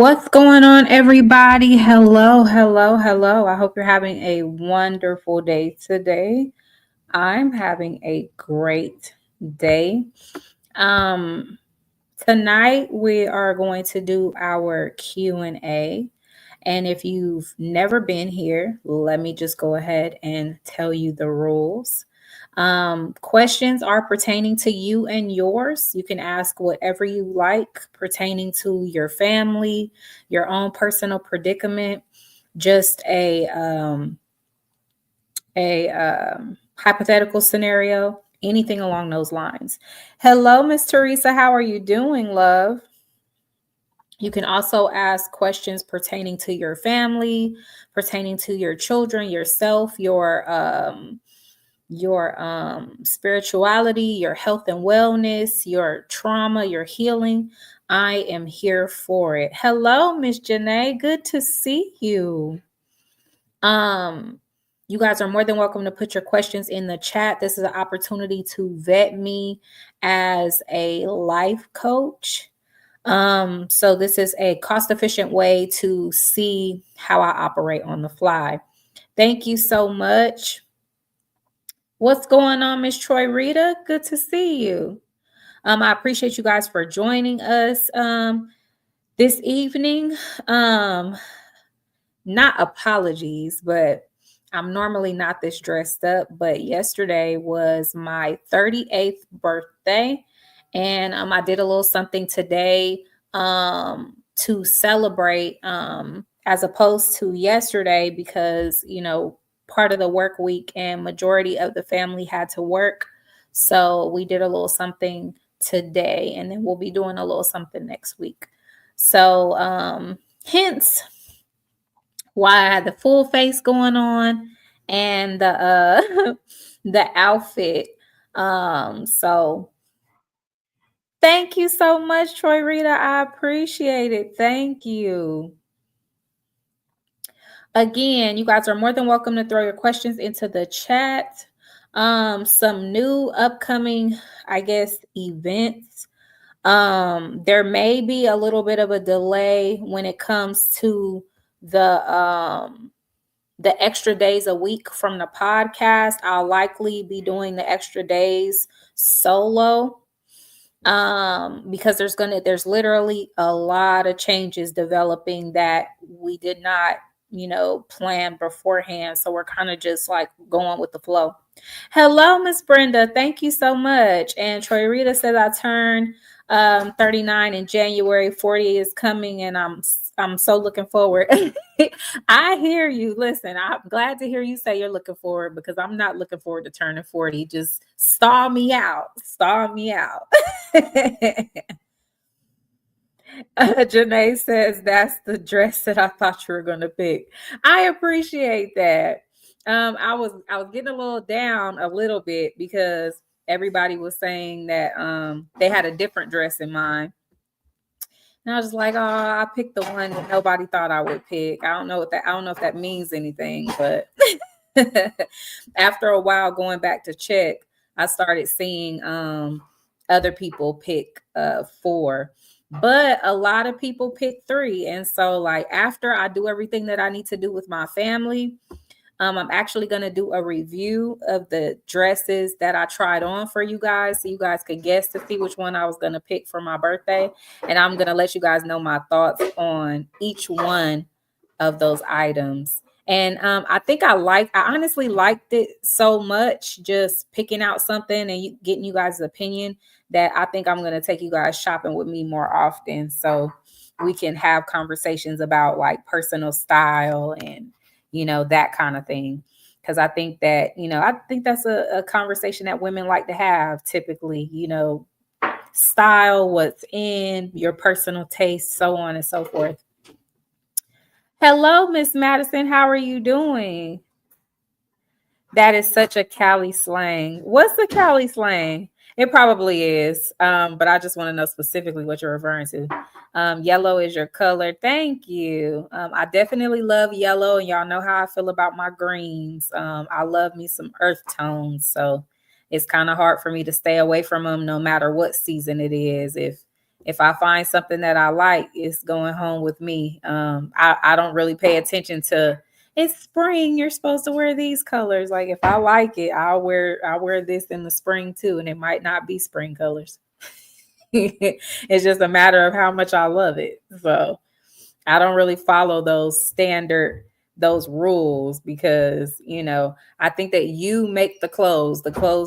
What's going on, everybody? Hello, hello, hello. I hope you're having a wonderful day today. I'm having a great day. Um, Tonight we are going to do our Q&A. And if you've never been here, let me just go ahead and tell you the rules. Questions are pertaining to you and yours. You can ask whatever you like pertaining to your family, your own personal predicament, just a hypothetical scenario, anything along those lines. Hello, Miss Teresa. How are you doing, love? You can also ask questions pertaining to your family, pertaining to your children, yourself, your spirituality, your health and wellness, your trauma, your healing. I am here for it. Hello, Miss Janae. Good to see you. Um, you guys are more than welcome to put your questions in the chat. This is an opportunity to vet me as a life coach. So this is a cost-efficient way to see how I operate on the fly. Thank you so much. What's going on, Miss Troy Rita? Good to see you. I appreciate you guys for joining us this evening. Not apologies, but I'm normally not this dressed up, but yesterday was my 38th birthday, and I did a little something today to celebrate as opposed to yesterday because, part of the work week and majority of the family had to work. So we did a little something today, and then we'll be doing a little something next week. So hence why I had the full face going on and the the outfit. So thank you so much, Troy Rita. I appreciate it. Thank you. Again, you guys are more than welcome to throw your questions into the chat. Some new upcoming, I guess, events. There may be a little bit of a delay when it comes to the extra days a week from the podcast. I'll likely be doing the extra days solo because there's literally a lot of changes developing that we did not plan beforehand, so we're kind of just like going with the flow. Hello, Miss Brenda, thank you so much. And Troy Rita says I turned 39 in January. 40 is coming, and I'm so looking forward. I hear you. Listen, I'm glad to hear you say you're looking forward because I'm not looking forward to turning 40. Just stall me out. Stall me out. Janae says that's the dress that I thought you were going to pick. I appreciate that. I was getting a little down a little bit because everybody was saying that they had a different dress in mind. And I was like, oh, I picked the one that nobody thought I would pick. I don't know if that means anything, but after a while going back to check, I started seeing other people pick 4. But a lot of people pick 3. And so like after I do everything that I need to do with my family, I'm actually going to do a review of the dresses that I tried on for you guys so you guys could guess to see which one I was going to pick for my birthday. And I'm going to let you guys know my thoughts on each one of those items. And I honestly liked it so much, just picking out something and getting you guys' opinion, that I think I'm going to take you guys shopping with me more often so we can have conversations about like personal style and that kind of thing. Because I think that's a conversation that women like to have typically, style, what's in your personal taste, so on and so forth. Hello, Miss Madison. How are you doing? That is such a Cali slang. What's the Cali slang? It probably is, but I just want to know specifically what you're referring to. Yellow is your color. Thank you. I definitely love yellow, and y'all know how I feel about my greens. I love me some earth tones, so it's kind of hard for me to stay away from them no matter what season it is. If I find something that I like, it's going home with me. I don't really pay attention to it's spring. You're supposed to wear these colors. Like if I like it, I'll wear this in the spring too, and it might not be spring colors. It's just a matter of how much I love it. So I don't really follow those rules because, I think that you make the clothes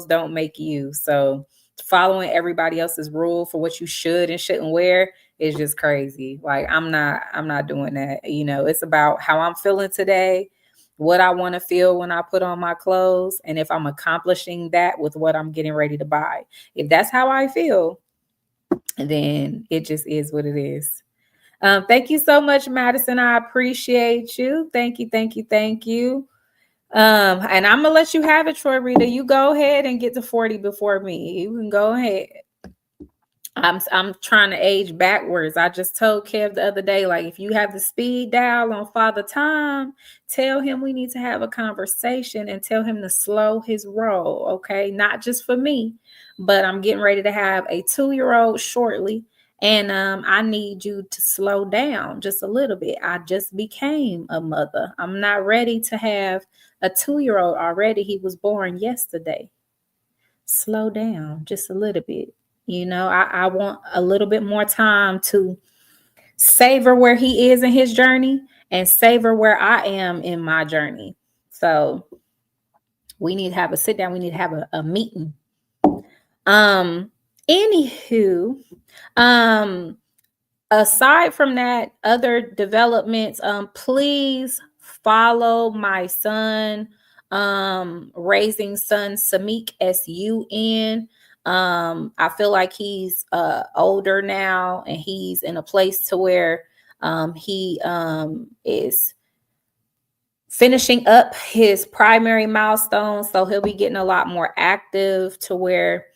don't make you. So following everybody else's rule for what you should and shouldn't wear is just crazy. Like I'm not doing that. It's about how I'm feeling today, what I want to feel when I put on my clothes, and if I'm accomplishing that with what I'm getting ready to buy. If that's how I feel, then it just is what it is. Thank you so much, Madison. I appreciate you. Thank you, thank you, thank you. And I'm gonna let you have it, Troy Rita. You go ahead and get to 40 before me. You can go ahead. I'm trying to age backwards. I just told Kev the other day, like, if you have the speed dial on Father Time, tell him we need to have a conversation and tell him to slow his roll, okay? Not just for me, but I'm getting ready to have a 2-year-old shortly. And I need you to slow down just a little bit. I just became a mother. I'm not ready to have a 2-year-old already. He was born yesterday. Slow down just a little bit. I want a little bit more time to savor where he is in his journey and savor where I am in my journey. So we need to have a sit down. We need to have a meeting. Anywho, aside from that, other developments, please follow my son, raising son Samik, SUN. I feel like he's older now and he's in a place to where he is finishing up his primary milestones. So he'll be getting a lot more active to where,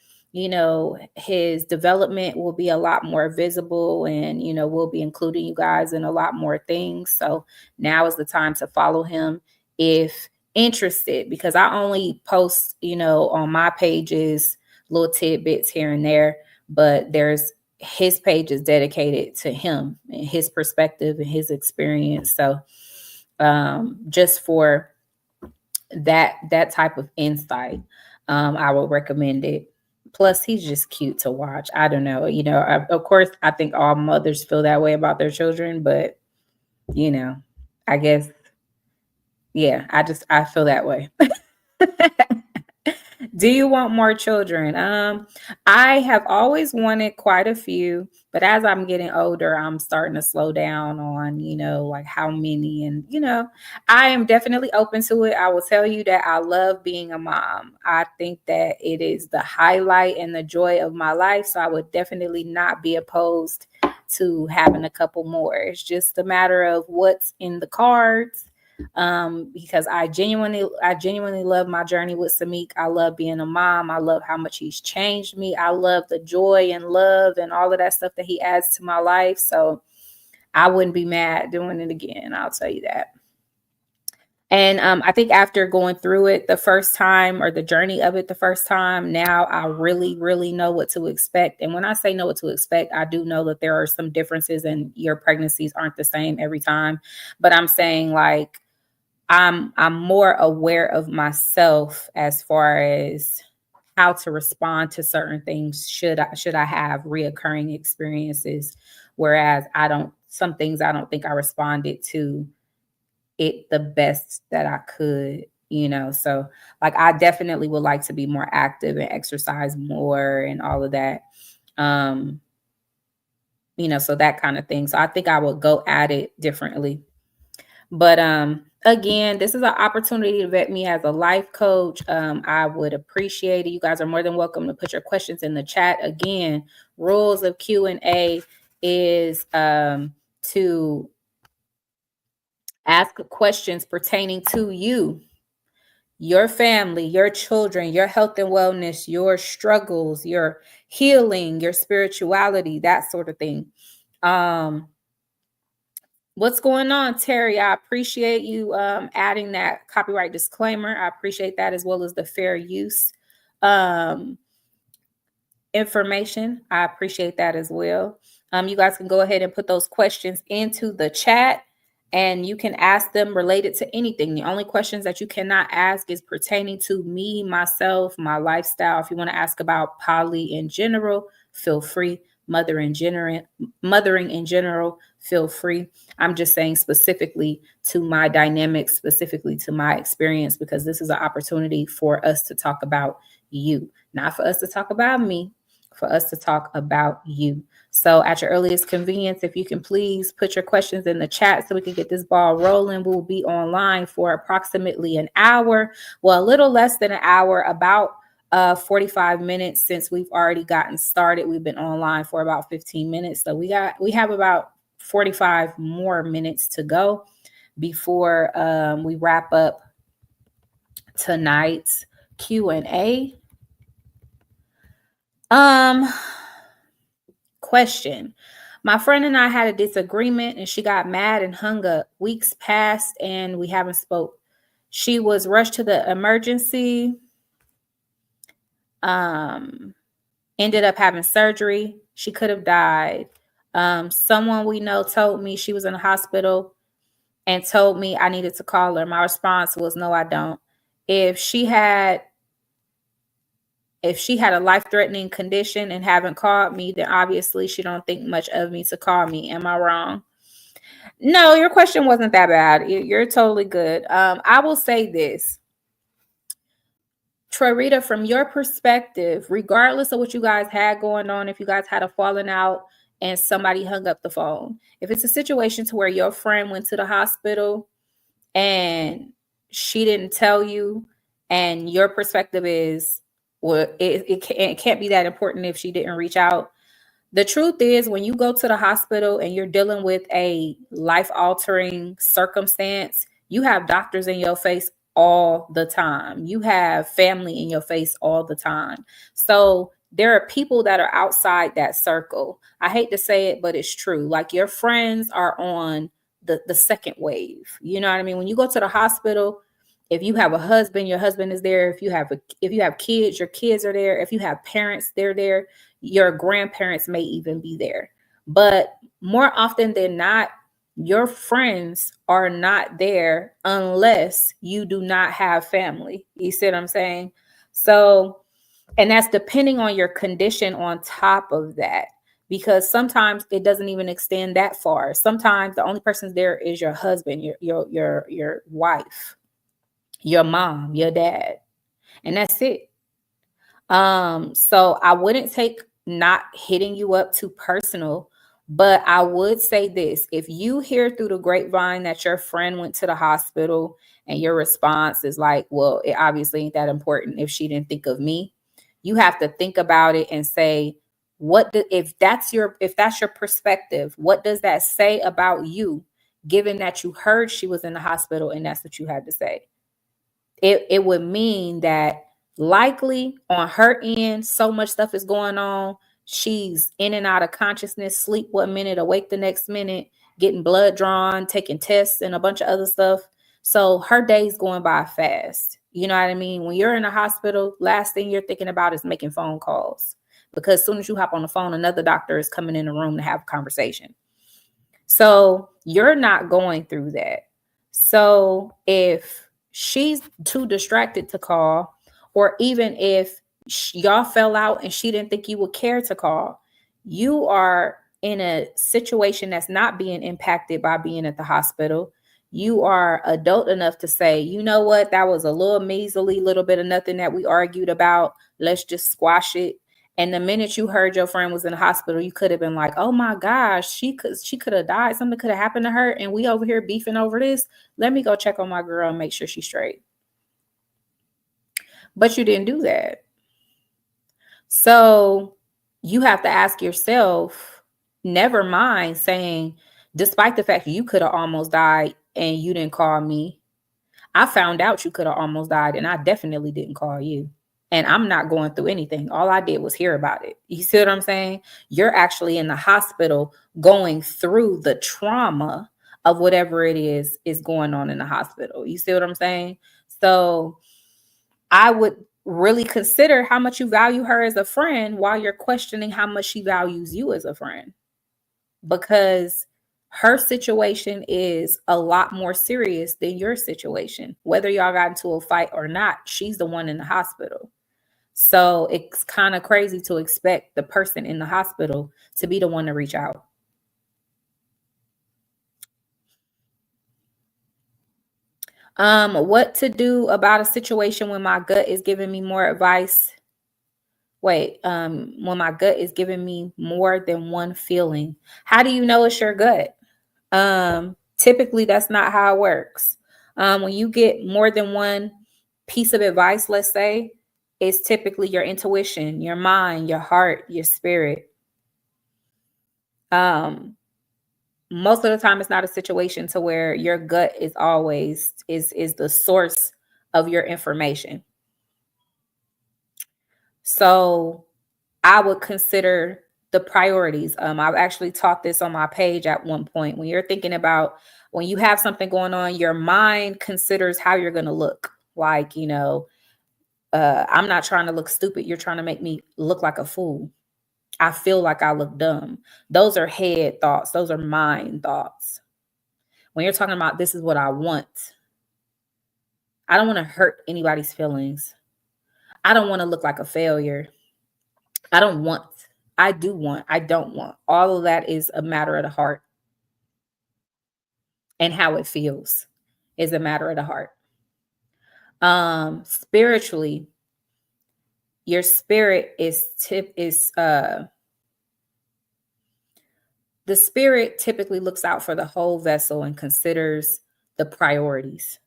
his development will be a lot more visible and, we'll be including you guys in a lot more things. So now is the time to follow him if interested, because I only post, on my pages, little tidbits here and there, but his page is dedicated to him and his perspective and his experience. So just for that type of insight, I would recommend it. Plus, he's just cute to watch. I don't know, of course, I think all mothers feel that way about their children, but I guess, yeah, I feel that way. Do you want more children? I have always wanted quite a few, but as I'm getting older, I'm starting to slow down on, like how many. And, I am definitely open to it. I will tell you that I love being a mom. I think that it is the highlight and the joy of my life. So I would definitely not be opposed to having a couple more. It's just a matter of what's in the cards, because I genuinely love my journey with Samik. I love being a mom. I love how much he's changed me. I love the joy and love and all of that stuff that he adds to my life. So I wouldn't be mad doing it again. I'll tell you that. And I think after going through it the first time, or the journey of it the first time, now I really, really know what to expect. And when I say know what to expect, I do know that there are some differences and your pregnancies aren't the same every time. But I'm saying, like, I'm more aware of myself as far as how to respond to certain things should I have reoccurring experiences, whereas some things I don't think I responded to it the best that I could, so like I definitely would like to be more active and exercise more and all of that, so that kind of thing. So I think I would go at it differently. But again, this is an opportunity to vet me as a life coach. I would appreciate it. You guys are more than welcome to put your questions in the chat. Again, rules of Q&A is to ask questions pertaining to you, your family, your children, your health and wellness, your struggles, your healing, your spirituality, that sort of thing. What's going on, Terry? I appreciate you adding that copyright disclaimer. I appreciate that, as well as the fair use. And information. I appreciate that as well. You guys can go ahead and put those questions into the chat, and you can ask them related to anything. The only questions that you cannot ask is pertaining to me, myself, my lifestyle. If you want to ask about poly in general, feel free. Mothering in general, feel free. I'm just saying specifically to my dynamics, specifically to my experience, because this is an opportunity for us to talk about you, not for us to talk about me, for us to talk about you. So at your earliest convenience, if you can please put your questions in the chat so we can get this ball rolling. We'll be online for approximately an hour, well, a little less than an hour, about 45 minutes, since we've already gotten started. We've been online for about 15 minutes. So we have about 45 more minutes to go before we wrap up tonight's Q&A. Question. My friend and I had a disagreement and she got mad and hung up. Weeks passed and we haven't spoke. She was rushed to the emergency. Ended up having surgery. She could have died. Someone we know told me she was in the hospital and told me I needed to call her. My response was, no, I don't. If she had a life-threatening condition and haven't called me, then obviously she don't think much of me to call me. Am I wrong? No, your question wasn't that bad. You're totally good. I will say this. Trorita, from your perspective, regardless of what you guys had going on, if you guys had a falling out and somebody hung up the phone, if it's a situation to where your friend went to the hospital and she didn't tell you, and your perspective is, well, it can't be that important if she didn't reach out. The truth is, when you go to the hospital and you're dealing with a life-altering circumstance, you have doctors in your face all the time. You have family in your face all the time. So there are people that are outside that circle. I hate to say it, but it's true. Like, your friends are on the second wave. You know what I mean? When you go to the hospital, if you have a husband, your husband is there. If you have kids, your kids are there. If you have parents, they're there. Your grandparents may even be there. But more often than not, your friends are not there unless you do not have family. You see what I'm saying? So, and that's depending on your condition on top of that, because sometimes it doesn't even extend that far. Sometimes the only person there is your husband, your wife, your mom, your dad, and that's it. So I wouldn't take not hitting you up too personal, but I would say this: if you hear through the grapevine that your friend went to the hospital and your response is like, well, it obviously ain't that important if she didn't think of me, you have to think about it and say, if that's your perspective, what does that say about you, given that you heard she was in the hospital and that's what you had to say? It would mean that likely on her end, so much stuff is going on. She's in and out of consciousness, sleep 1 minute, awake the next minute, getting blood drawn, taking tests and a bunch of other stuff. So her day's going by fast. You know what I mean? When you're in a hospital, last thing you're thinking about is making phone calls, because as soon as you hop on the phone, another doctor is coming in the room to have a conversation. So you're not going through that. So if she's too distracted to call, or even if y'all fell out and she didn't think you would care to call, you are in a situation that's not being impacted by being at the hospital. You are adult enough to say, you know what, that was a little measly little bit of nothing that we argued about. Let's just squash it. And the minute you heard your friend was in the hospital, you could have been like, oh my gosh, she could have died. Something could have happened to her. And we over here beefing over this. Let me go check on my girl and make sure she's straight. But you didn't do that. So you have to ask yourself, never mind saying, despite the fact that you could have almost died and you didn't call me, I found out you could have almost died and I definitely didn't call you. And I'm not going through anything. All I did was hear about it. You see what I'm saying? You're actually in the hospital going through the trauma of whatever it is going on in the hospital. You see what I'm saying? So I would really consider how much you value her as a friend while you're questioning how much she values you as a friend. Because her situation is a lot more serious than your situation. Whether y'all got into a fight or not, she's the one in the hospital. So it's kind of crazy to expect the person in the hospital to be the one to reach out. What to do about a situation when my gut is giving me more advice? When my gut is giving me more than one feeling, how do you know it's your gut? Typically that's not how it works. When you get more than one piece of advice, let's say, it's typically your intuition, your mind, your heart, your spirit. Um, Most of the time it's not a situation to where your gut is always is the source of your information. So I would consider the priorities. I've actually taught this on my page at one point. When you're thinking about when you have something going on, your mind considers how you're going to look. Like, I'm not trying to look stupid. You're trying to make me look like a fool. I feel like I look dumb. Those are head thoughts. Those are mind thoughts. When you're talking about this is what I want, I don't want to hurt anybody's feelings. I don't want to look like a failure. I don't want, I do want, I don't want. All of that is a matter of the heart, and how it feels is a matter of the heart. Spiritually, your spirit the spirit typically looks out for the whole vessel and considers the priorities.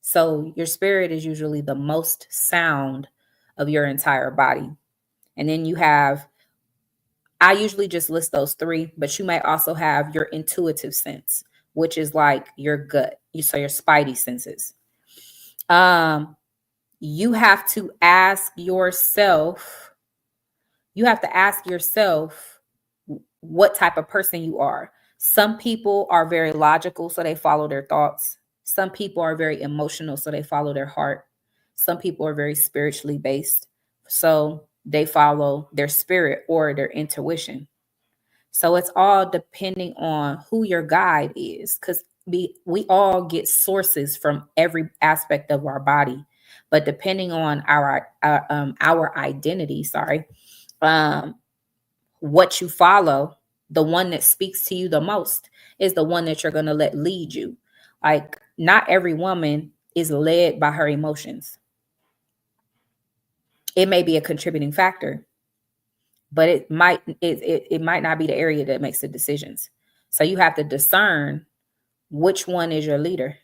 So your spirit is usually the most sound of your entire body. And then you have, I usually just list those three, but you might also have your intuitive sense, which is like your gut. So your spidey senses. You have to ask yourself, what type of person you are. Some people are very logical, so they follow their thoughts. Some people are very emotional, so they follow their heart. Some people are very spiritually based, so they follow their spirit or their intuition. So it's all depending on who your guide is, because we all get sources from every aspect of our body, but depending on our identity, what you follow, the one that speaks to you the most is the one that you're going to let lead you. Like, not every woman is led by her emotions. It may be a contributing factor, but it might not be the area that makes the decisions. So you have to discern which one is your leader.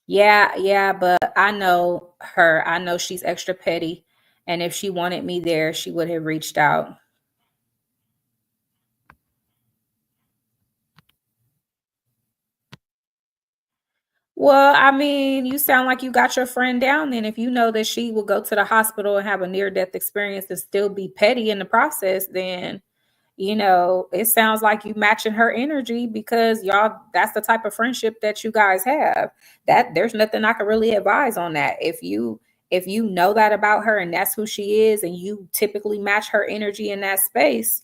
Yeah, but I know her. I know she's extra petty, and if she wanted me there, she would have reached out. Well, I mean, you sound like you got your friend down then. If you know that she will go to the hospital and have a near death experience and still be petty in the process, then, it sounds like you matching her energy, because y'all, that's the type of friendship that you guys have. That there's nothing I can really advise on that. If you know that about her and that's who she is, and you typically match her energy in that space,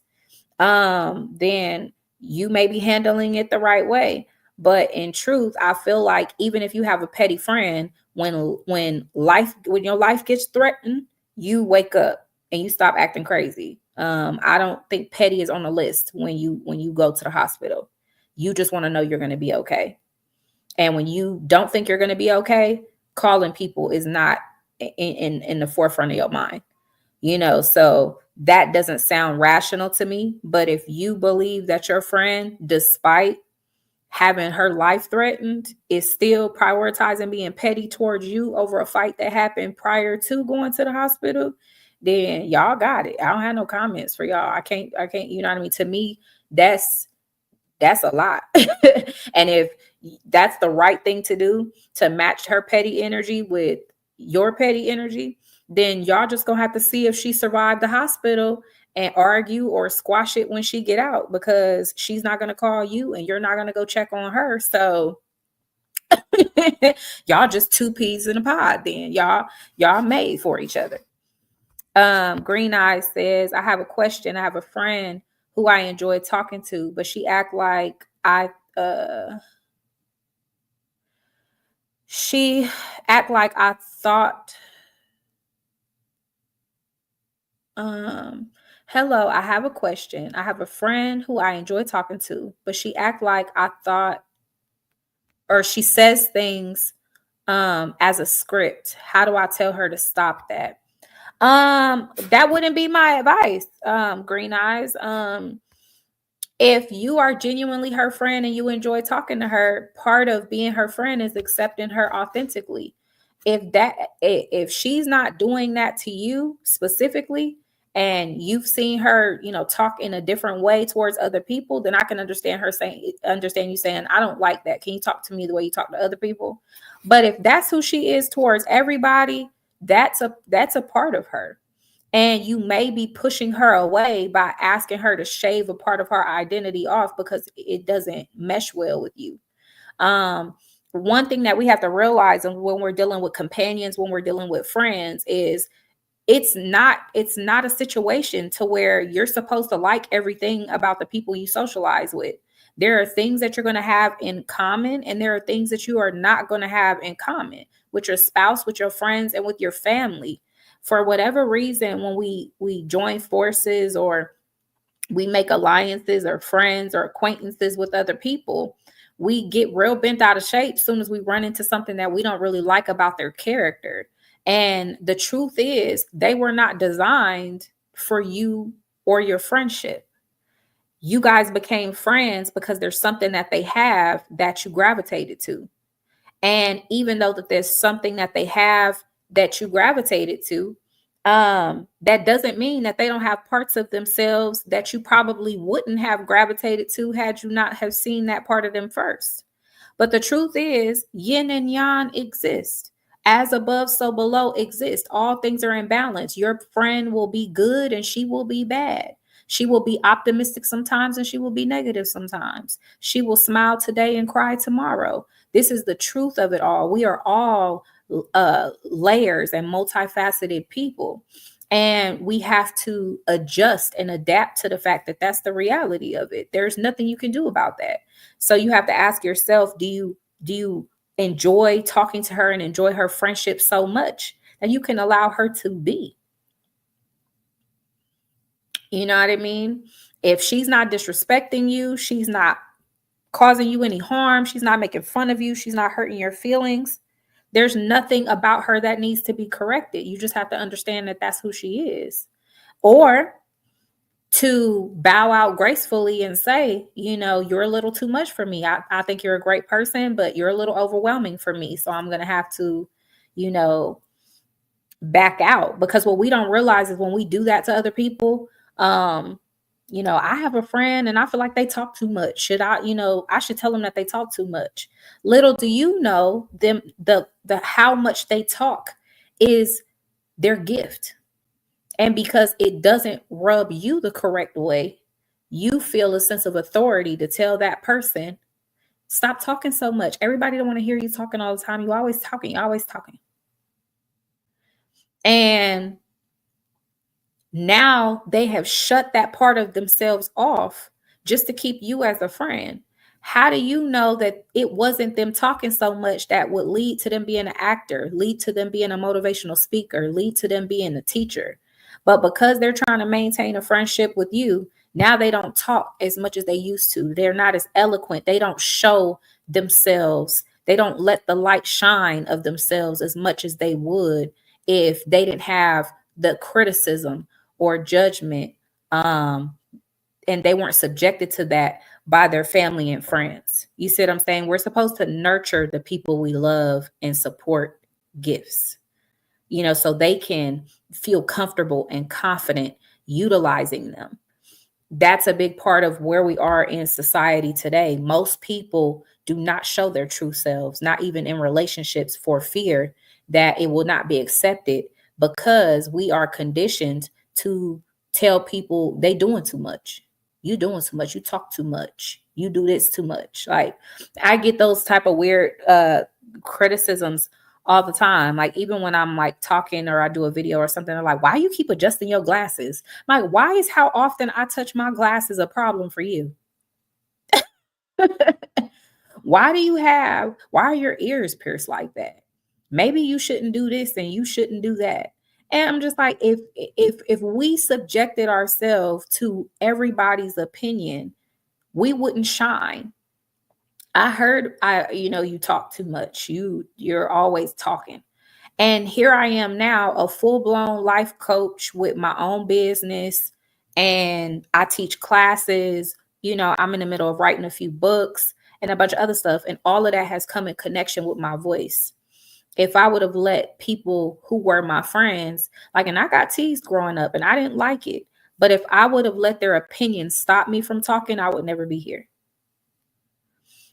then you may be handling it the right way. But in truth, I feel like even if you have a petty friend, when your life gets threatened, you wake up and you stop acting crazy. I don't think petty is on the list when you go to the hospital. You just want to know you're going to be okay. And when you don't think you're going to be okay, calling people is not in the forefront of your mind. So that doesn't sound rational to me. But if you believe that your friend, despite having her life threatened, is still prioritizing being petty towards you over a fight that happened prior to going to the hospital, then y'all got it. I don't have no comments for y'all. I can't, you know what I mean? To me, that's a lot. And if that's the right thing to do, to match her petty energy with your petty energy, then y'all just gonna have to see if she survived the hospital and argue or squash it when she get out, because she's not going to call you and you're not going to go check on her. So y'all just two peas in a pod then. Y'all made for each other. Green Eyes says, I have a question. I have a friend who I enjoy talking to, but she act like I thought, hello, I have a question. I have a friend who I enjoy talking to, but she act like I thought, or she says things as a script. How do I tell her to stop that? That wouldn't be my advice, Green Eyes. If you are genuinely her friend and you enjoy talking to her, part of being her friend is accepting her authentically. If she's not doing that to you specifically, and you've seen her, talk in a different way towards other people, then I can understand you saying, I don't like that. Can you talk to me the way you talk to other people? But if that's who she is towards everybody, that's a part of her. And you may be pushing her away by asking her to shave a part of her identity off because it doesn't mesh well with you. One thing that we have to realize when we're dealing with companions, when we're dealing with friends, is it's not a situation to where you're supposed to like everything about the people you socialize with. There are things that you're going to have in common, and there are things that you are not going to have in common with your spouse, with your friends, and with your family. For whatever reason, when we join forces or we make alliances or friends or acquaintances with other people, we get real bent out of shape as soon as we run into something that we don't really like about their character. And the truth is, they were not designed for you or your friendship. You guys became friends because there's something that they have that you gravitated to. And even though that there's something that they have that you gravitated to, that doesn't mean that they don't have parts of themselves that you probably wouldn't have gravitated to had you not have seen that part of them first. But the truth is, yin and yang exist. As above, so below exist. All things are in balance. Your friend will be good and she will be bad. She will be optimistic sometimes and she will be negative sometimes. She will smile today and cry tomorrow. This is the truth of it all. We are all layers and multifaceted people. And we have to adjust and adapt to the fact that that's the reality of it. There's nothing you can do about that. So you have to ask yourself, do you enjoy talking to her and enjoy her friendship so much that you can allow her to be? You know what I mean? If she's not disrespecting you, she's not causing you any harm, she's not making fun of you, she's not hurting your feelings, there's nothing about her that needs to be corrected. You just have to understand that that's who she is. Or to bow out gracefully and say, you're a little too much for me. I think you're a great person, but you're a little overwhelming for me. So I'm going to have to, back out. Because what we don't realize is when we do that to other people, I have a friend and I feel like they talk too much. Should I, I should tell them that they talk too much. Little do you know them, the how much they talk is their gift. And because it doesn't rub you the correct way, you feel a sense of authority to tell that person, stop talking so much. Everybody don't want to hear you talking all the time. You always talking, you always talking. And now they have shut that part of themselves off just to keep you as a friend. How do you know that it wasn't them talking so much that would lead to them being an actor, lead to them being a motivational speaker, lead to them being a teacher? But because they're trying to maintain a friendship with you, now they don't talk as much as they used to. They're not as eloquent. They don't show themselves. They don't let the light shine of themselves as much as they would if they didn't have the criticism or judgment, and they weren't subjected to that by their family and friends. You see what I'm saying? We're supposed to nurture the people we love and support gifts, so they can feel comfortable and confident utilizing them. That's a big part of where we are in society today. Most people do not show their true selves, not even in relationships, for fear that it will not be accepted, because we are conditioned to tell people they doing too much. You doing too much. You talk too much. You do this too much. Like, I get those type of weird criticisms all the time. Like, even when I'm like talking or I do a video or something, they're like, why you keep adjusting your glasses? I'm like, why is how often I touch my glasses a problem for you? Why are your ears pierced like that? Maybe you shouldn't do this and you shouldn't do that. And I'm just like, if we subjected ourselves to everybody's opinion, we wouldn't shine. I heard you talk too much. You're always talking. And here I am now, a full-blown life coach with my own business, and I teach classes. I'm in the middle of writing a few books and a bunch of other stuff, and all of that has come in connection with my voice. If I would have let people who were my friends, like, and I got teased growing up and I didn't like it, but if I would have let their opinions stop me from talking, I would never be here.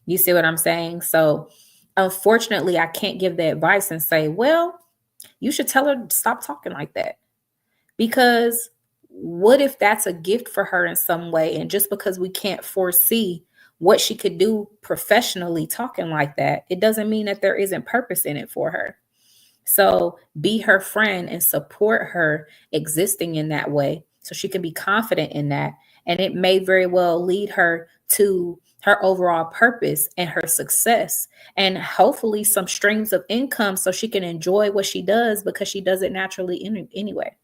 You see what I'm saying? So, unfortunately, I can't give the advice and say, well, you should tell her to stop talking like that. Because what if that's a gift for her in some way? And just because we can't foresee what she could do professionally talking like that, it doesn't mean that there isn't purpose in it for her. So be her friend and support her existing in that way so she can be confident in that. And it may very well lead her to her overall purpose and her success, and hopefully some streams of income so she can enjoy what she does because she does it naturally anyway.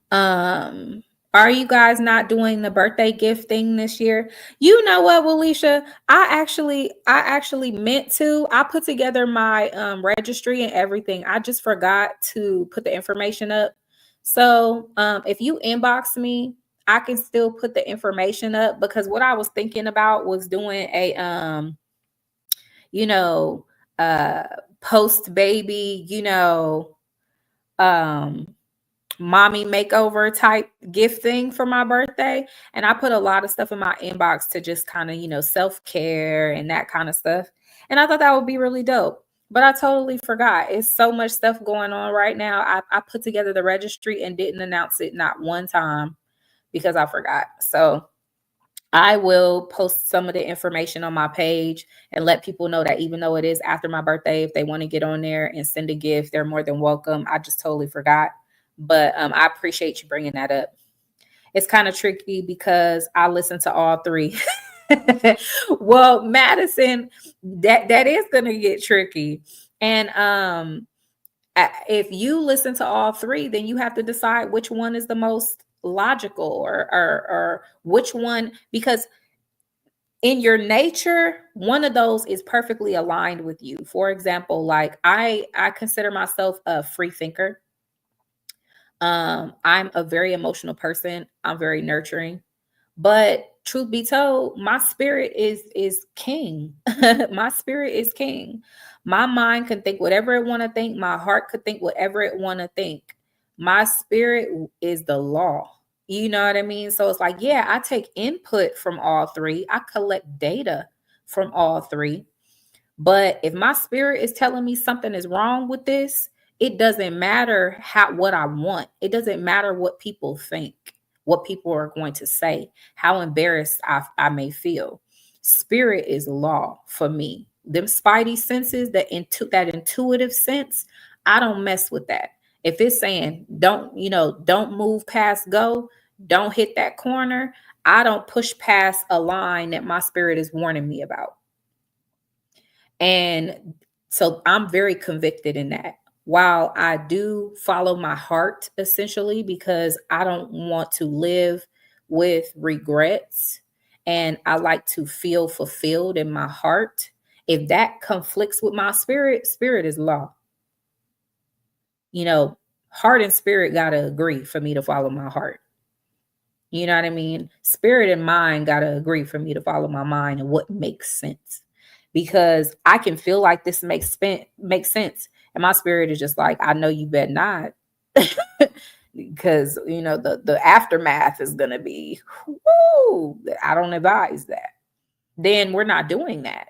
Um, are you guys not doing the birthday gift thing this year? You know what, Walisha? I actually meant to. I put together my registry and everything. I just forgot to put the information up. So if you inbox me, I can still put the information up, because what I was thinking about was doing a you know, uh post baby, um mommy makeover type gift thing for my birthday. And I put a lot of stuff in my inbox to just kind of, self-care and that kind of stuff. And I thought that would be really dope. But I totally forgot. It's so much stuff going on right now. I put together the registry and didn't announce it not one time because I forgot. So I will post some of the information on my page and let people know that even though it is after my birthday, if they want to get on there and send a gift, they're more than welcome. I just totally forgot. But I appreciate you bringing that up. It's kind of tricky because I listen to all three. Well, Madison, that is going to get tricky. And if you listen to all three, then you have to decide which one is the most logical, or which one, because in your nature, one of those is perfectly aligned with you. For example, like I consider myself a free thinker. I'm a very emotional person. I'm very nurturing. But truth be told, my spirit is king. My spirit is king. My mind can think whatever it want to think. My heart could think whatever it want to think. My spirit is the law. You know what I mean? So it's like, yeah, I take input from all three. I collect data from all three. But if my spirit is telling me something is wrong with this, it doesn't matter what I want. It doesn't matter what people think, what people are going to say, how embarrassed I may feel. Spirit is law for me. Them spidey senses, that intuitive sense, I don't mess with that. If it's saying don't move past go, don't hit that corner, I don't push past a line that my spirit is warning me about. And so I'm very convicted in that. While I do follow my heart essentially, because I don't want to live with regrets and I like to feel fulfilled in my heart. If that conflicts with my spirit, spirit is law. You know, heart and spirit got to agree for me to follow my heart. You know what I mean? Spirit and mind got to agree for me to follow my mind and what makes sense. Because I can feel like this makes sense. And my spirit is just like, I know you better not. Because, the aftermath is going to be, whoo, I don't advise that. Then we're not doing that.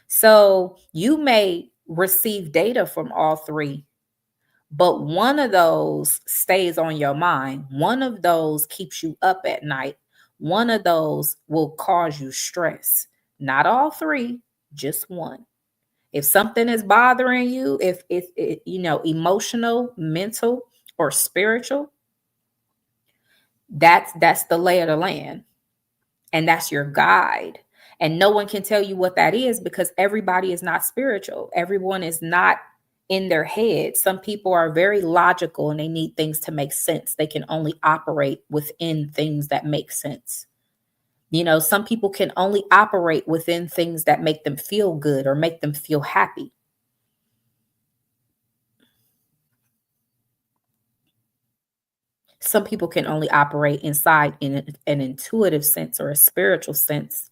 So you may receive data from all three, But one of those stays on your mind. One of those keeps you up at night. One of those will cause you stress. Not all three, just one. If something is bothering you, if it, emotional, mental, or spiritual, that's the lay of the land, and that's your guide. And no one can tell you what that is, because everybody is not spiritual. Everyone is not in their head. Some people are very logical and they need things to make sense. They can only operate within things that make sense. Some people can only operate within things that make them feel good or make them feel happy. Some people can only operate inside in an intuitive sense or a spiritual sense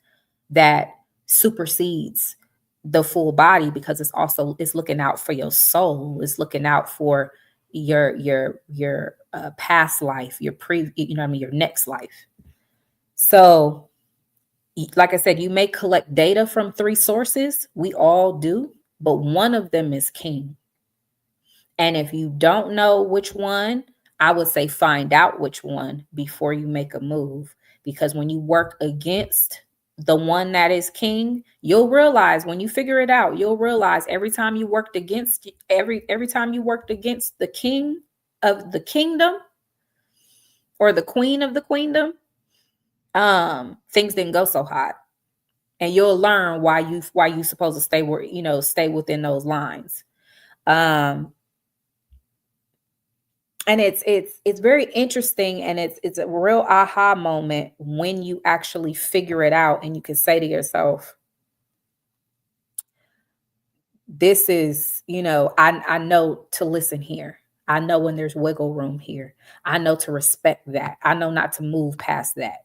that supersedes the full body, because it's looking out for your soul. It's looking out for your past life, your next life. So, like I said, you may collect data from 3 sources. We all do, but one of them is king. And if you don't know which one, I would say find out which one before you make a move. Because when you work against the one that is king, you'll realize, when you figure it out, you'll realize every time you worked against the king of the kingdom or the queen of the queendom, things didn't go so hot. And you'll learn why you supposed to stay within those lines. And it's very interesting, and it's a real aha moment when you actually figure it out and you can say to yourself, this is, I know to listen here. I know when there's wiggle room here. I know to respect that. I know not to move past that.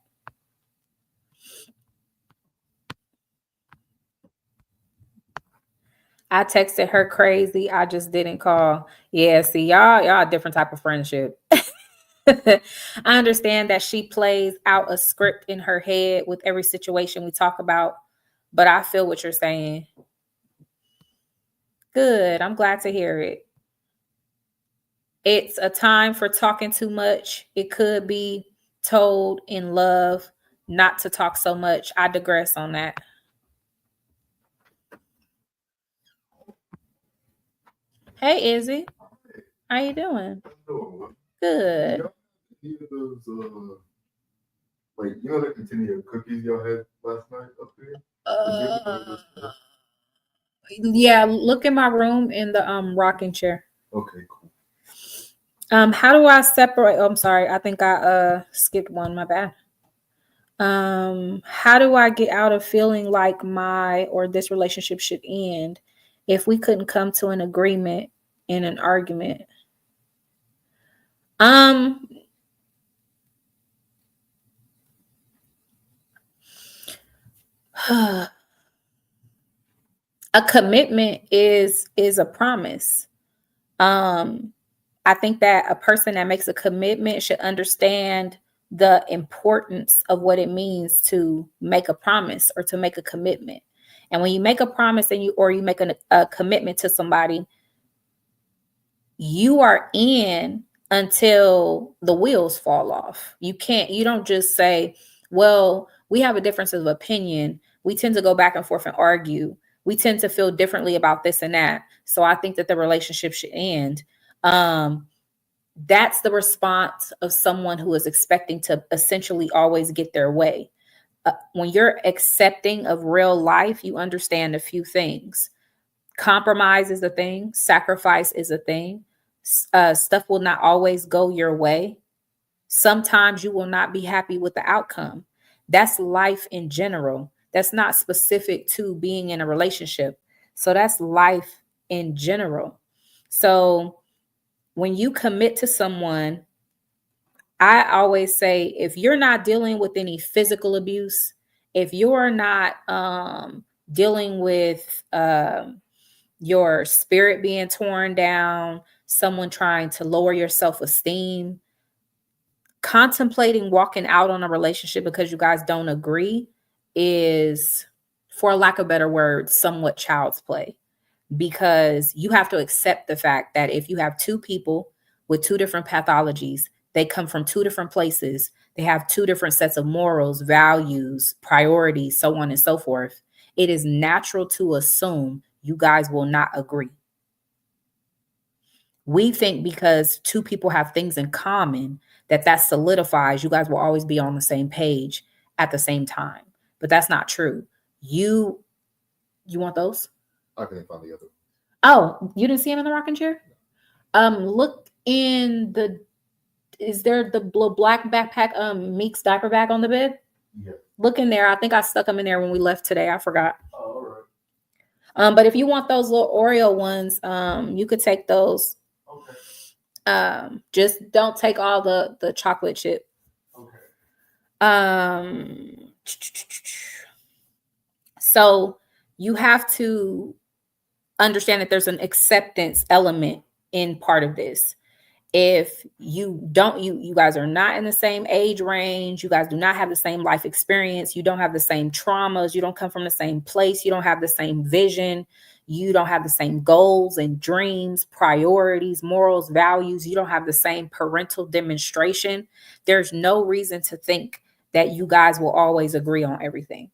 I texted her crazy. I just didn't call. Yeah, see, y'all a different type of friendship. I understand that she plays out a script in her head with every situation we talk about, but I feel what you're saying. Good. I'm glad to hear it. It's a time for talking too much. It could be told in love not to talk so much. I digress on that. Hey, Izzy. How you doing? Good. The container of cookies y'all had last night up there? Yeah, look in my room in the rocking chair. Okay, cool. How do I separate? Oh, I'm sorry. I think I skipped one. My bad. How do I get out of feeling like my or this relationship should end if we couldn't come to an agreement in an argument? A commitment is a promise. I think that a person that makes a commitment should understand the importance of what it means to make a promise or to make a commitment. And when you make a promise and you make a commitment to somebody, you are in until the wheels fall off. You don't just say, well, we have a difference of opinion. We tend to go back and forth and argue. We tend to feel differently about this and that. So I think that the relationship should end. That's the response of someone who is expecting to essentially always get their way. When you're accepting of real life, you understand a few things. Compromise is a thing. Sacrifice is a thing. Stuff will not always go your way. Sometimes you will not be happy with the outcome. That's life in general. That's not specific to being in a relationship. So that's life in general. So when you commit to someone, I always say, if you're not dealing with any physical abuse, if you're not dealing with your spirit being torn down, someone trying to lower your self-esteem, contemplating walking out on a relationship because you guys don't agree is, for lack of better words, somewhat child's play. because you have to accept the fact that if you have two people with two different pathologies, they come from two different places, they have two different sets of morals, values, priorities, so on and so forth. It is natural to assume you guys will not agree. We think because two people have things in common that solidifies you guys will always be on the same page at the same time. But that's not true. You want those? I couldn't find the other. Oh, you didn't see him in the rocking chair? Look in the, is there the black backpack, Meek's diaper bag on the bed? Yeah. Look in there. I think I stuck them in there when we left today. I forgot. Oh, all right. But if you want those little Oreo ones, you could take those. Okay. Just don't take all the chocolate chip. Okay. So you have to understand that there's an acceptance element in part of this. If you don't, you guys are not in the same age range, you guys do not have the same life experience, you don't have the same traumas, you don't come from the same place, you don't have the same vision, you don't have the same goals and dreams, priorities, morals, values, you don't have the same parental demonstration, there's no reason to think that you guys will always agree on everything.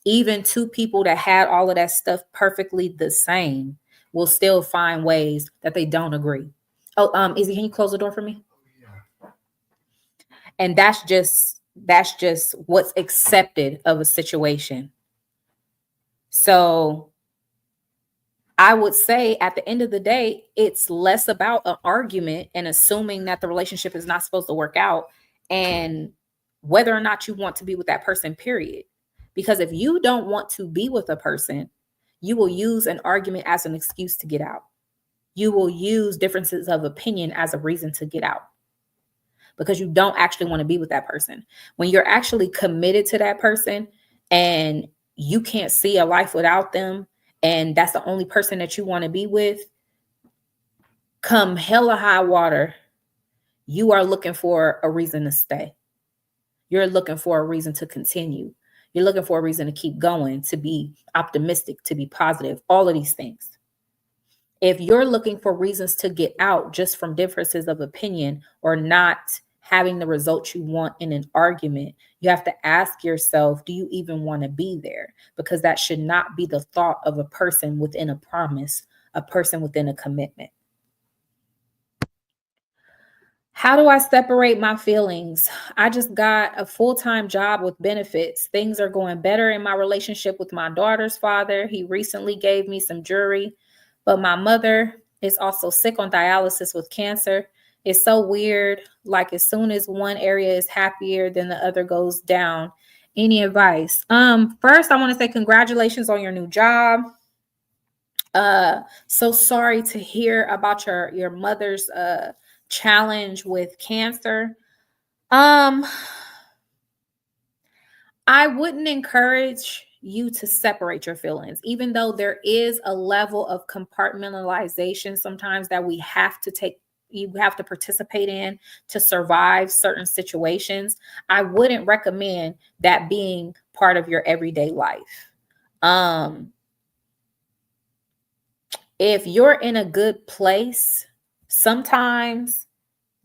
Even two people that had all of that stuff perfectly the same will still find ways that they don't agree. Oh, Izzy, can you close the door for me? Yeah. And that's just what's accepted of a situation. So I would say at the end of the day, it's less about an argument and assuming that the relationship is not supposed to work out and whether or not you want to be with that person, period. Because if you don't want to be with a person, you will use an argument as an excuse to get out. You will use differences of opinion as a reason to get out because you don't actually want to be with that person. When you're actually committed to that person and you can't see a life without them, and that's the only person that you want to be with, come hella high water, you are looking for a reason to stay. You're looking for a reason to continue. You're looking for a reason to keep going, to be optimistic, to be positive, all of these things. If you're looking for reasons to get out just from differences of opinion or not having the results you want in an argument, you have to ask yourself, do you even want to be there? Because that should not be the thought of a person within a promise, a person within a commitment. How do I separate my feelings? I just got a full-time job with benefits. Things are going better in my relationship with my daughter's father. He recently gave me some jewelry, but my mother is also sick on dialysis with cancer. It's so weird. Like as soon as one area is happier, then the other goes down. Any advice? First, I want to say congratulations on your new job. So sorry to hear about your mother's challenge with cancer. I wouldn't encourage you to separate your feelings, even though there is a level of compartmentalization sometimes that you have to participate in to survive certain situations. I wouldn't recommend that being part of your everyday life. If you're in a good place, sometimes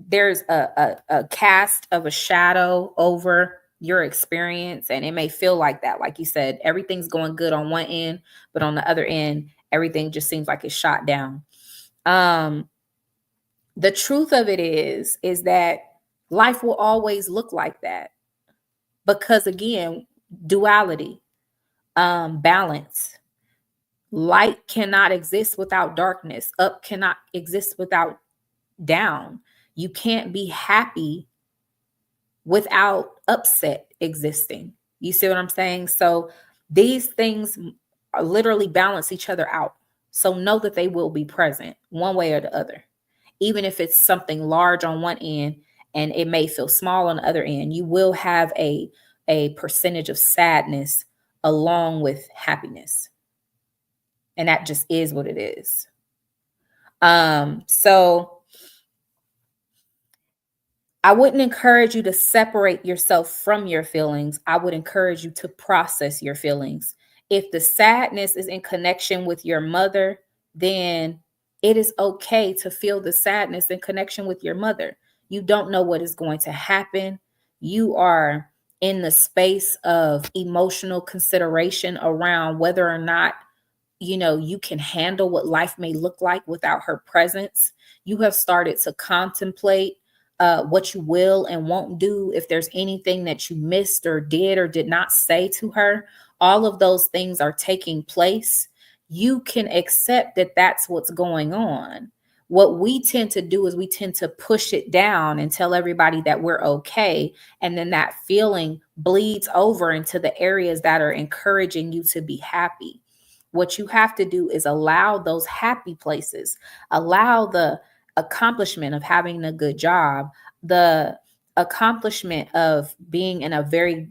there's a cast of a shadow over your experience, and it may feel like that. Like you said, everything's going good on one end, but on the other end, everything just seems like it's shot down. The truth of it is that life will always look like that because, again, duality, balance. Light cannot exist without darkness. Up cannot exist without down. You can't be happy without upset existing. You see what I'm saying? So these things literally balance each other out. So know that they will be present one way or the other. Even if it's something large on one end and it may feel small on the other end, you will have a percentage of sadness along with happiness. And that just is what it is. So I wouldn't encourage you to separate yourself from your feelings. I would encourage you to process your feelings. If the sadness is in connection with your mother, then it is okay to feel the sadness in connection with your mother. You don't know what is going to happen. You are in the space of emotional consideration around whether or not you can handle what life may look like without her presence. You have started to contemplate what you will and won't do, if there's anything that you missed or did not say to her. All of those things are taking place. You can accept that that's what's going on. What we tend to do is we tend to push it down and tell everybody that we're okay. And then that feeling bleeds over into the areas that are encouraging you to be happy. What you have to do is allow those happy places, allow the accomplishment of having a good job, the accomplishment of being in a very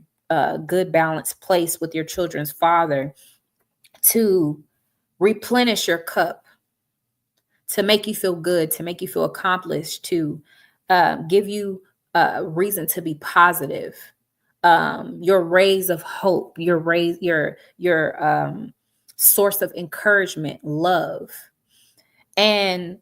good, balanced place with your children's father, to replenish your cup, to make you feel good, to make you feel accomplished, to give you a reason to be positive. Your rays of hope, your source of encouragement, love. And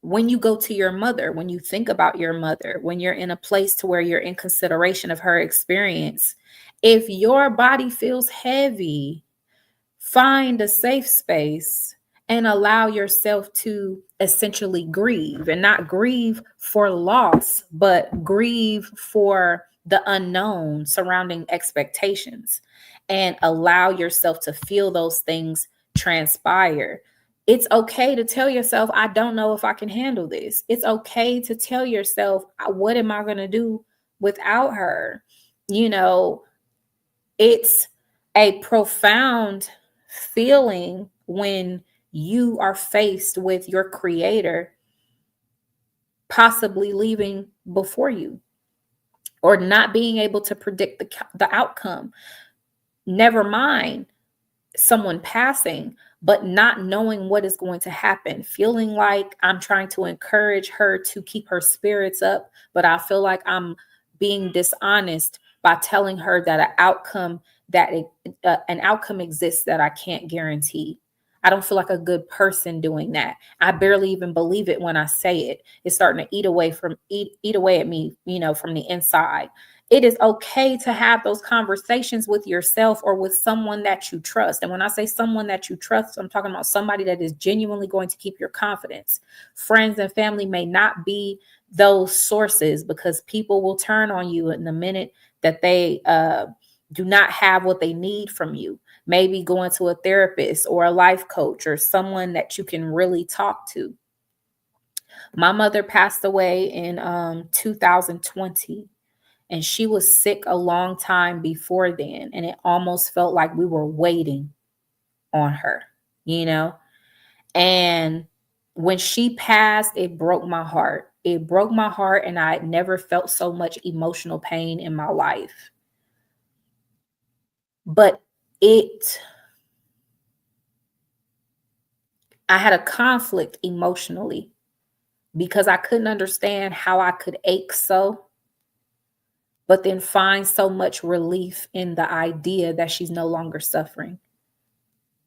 when you go to your mother, when you think about your mother, when you're in a place to where you're in consideration of her experience, if your body feels heavy, find a safe space and allow yourself to essentially grieve, and not grieve for loss, but grieve for the unknown surrounding expectations, and allow yourself to feel those things transpire. It's okay to tell yourself, I don't know if I can handle this. It's okay to tell yourself, what am I going to do without her? You know, it's a profound feeling when you are faced with your creator possibly leaving before you, or not being able to predict the outcome. Never mind someone passing, but not knowing what is going to happen, feeling like I'm trying to encourage her to keep her spirits up, but I feel like I'm being dishonest by telling her that an outcome exists that I can't guarantee. I don't feel like a good person doing that. I barely even believe it when I say it. It's starting to eat away at me, from the inside. It is okay to have those conversations with yourself or with someone that you trust. And when I say someone that you trust, I'm talking about somebody that is genuinely going to keep your confidence. Friends and family may not be those sources, because people will turn on you in the minute that they do not have what they need from you. Maybe going to a therapist or a life coach or someone that you can really talk to. My mother passed away in 2020. And she was sick a long time before then. And it almost felt like we were waiting on her, you know? And when she passed, it broke my heart. It broke my heart. And I had never felt so much emotional pain in my life. But I had a conflict emotionally, because I couldn't understand how I could ache so, but then find so much relief in the idea that she's no longer suffering,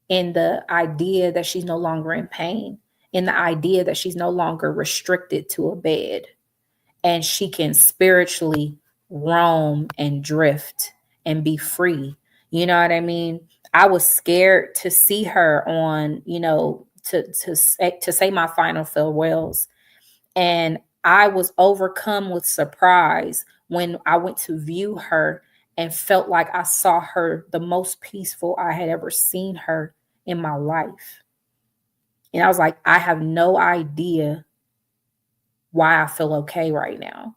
in the idea that she's no longer in pain, in the idea that she's no longer restricted to a bed, and she can spiritually roam and drift and be free. You know what I mean? I was scared to see her on, to say my final farewells. And I was overcome with surprise when I went to view her, and felt like I saw her the most peaceful I had ever seen her in my life. And I was like, I have no idea why I feel okay right now.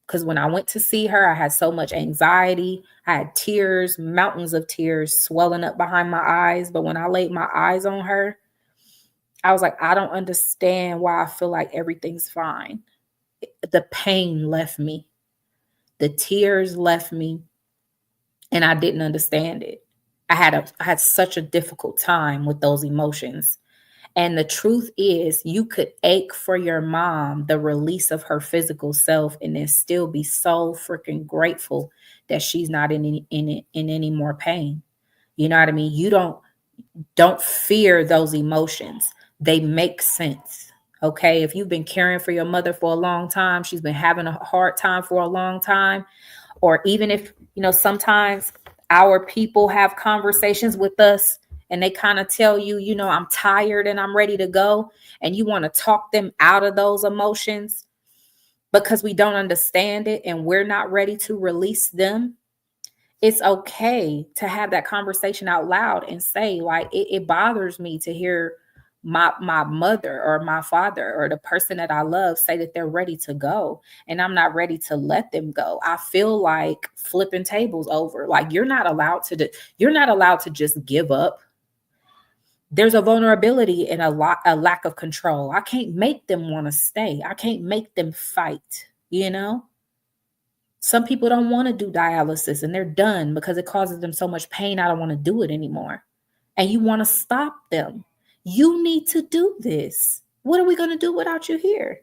Because when I went to see her, I had so much anxiety. I had tears, mountains of tears swelling up behind my eyes. But when I laid my eyes on her, I was like, I don't understand why I feel like everything's fine. The pain left me. The tears left me, and I didn't understand it. I had such a difficult time with those emotions. And the truth is, you could ache for your mom, the release of her physical self, and then still be so freaking grateful that she's not in any more pain. You know what I mean? You don't fear those emotions. They make sense. Okay. If you've been caring for your mother for a long time, she's been having a hard time for a long time, or even if, sometimes our people have conversations with us and they kind of tell you, I'm tired and I'm ready to go, and you want to talk them out of those emotions because we don't understand it and we're not ready to release them. It's okay to have that conversation out loud and say, like, it bothers me to hear my mother or my father or the person that I love say that they're ready to go and I'm not ready to let them go. I feel like flipping tables over. Like, you're not allowed to just give up. There's a vulnerability and a lack of control. I can't make them want to stay. I can't make them fight. Some people don't want to do dialysis and they're done because it causes them so much pain. I don't want to do it anymore. And you want to stop them. You need to do this. What are we going to do without you here?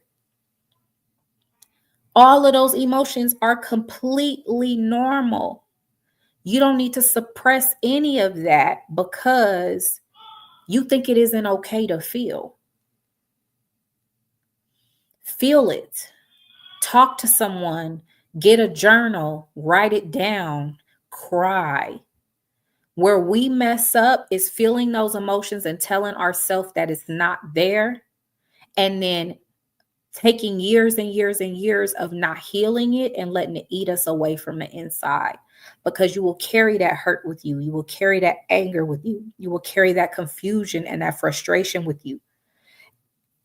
All of those emotions are completely normal. You don't need to suppress any of that because you think it isn't okay to feel. Feel it. Talk to someone, get a journal, write it down, cry. Where we mess up is feeling those emotions and telling ourselves that it's not there, and then taking years and years and years of not healing it and letting it eat us away from the inside. Because you will carry that hurt with you. You will carry that anger with you. You will carry that confusion and that frustration with you.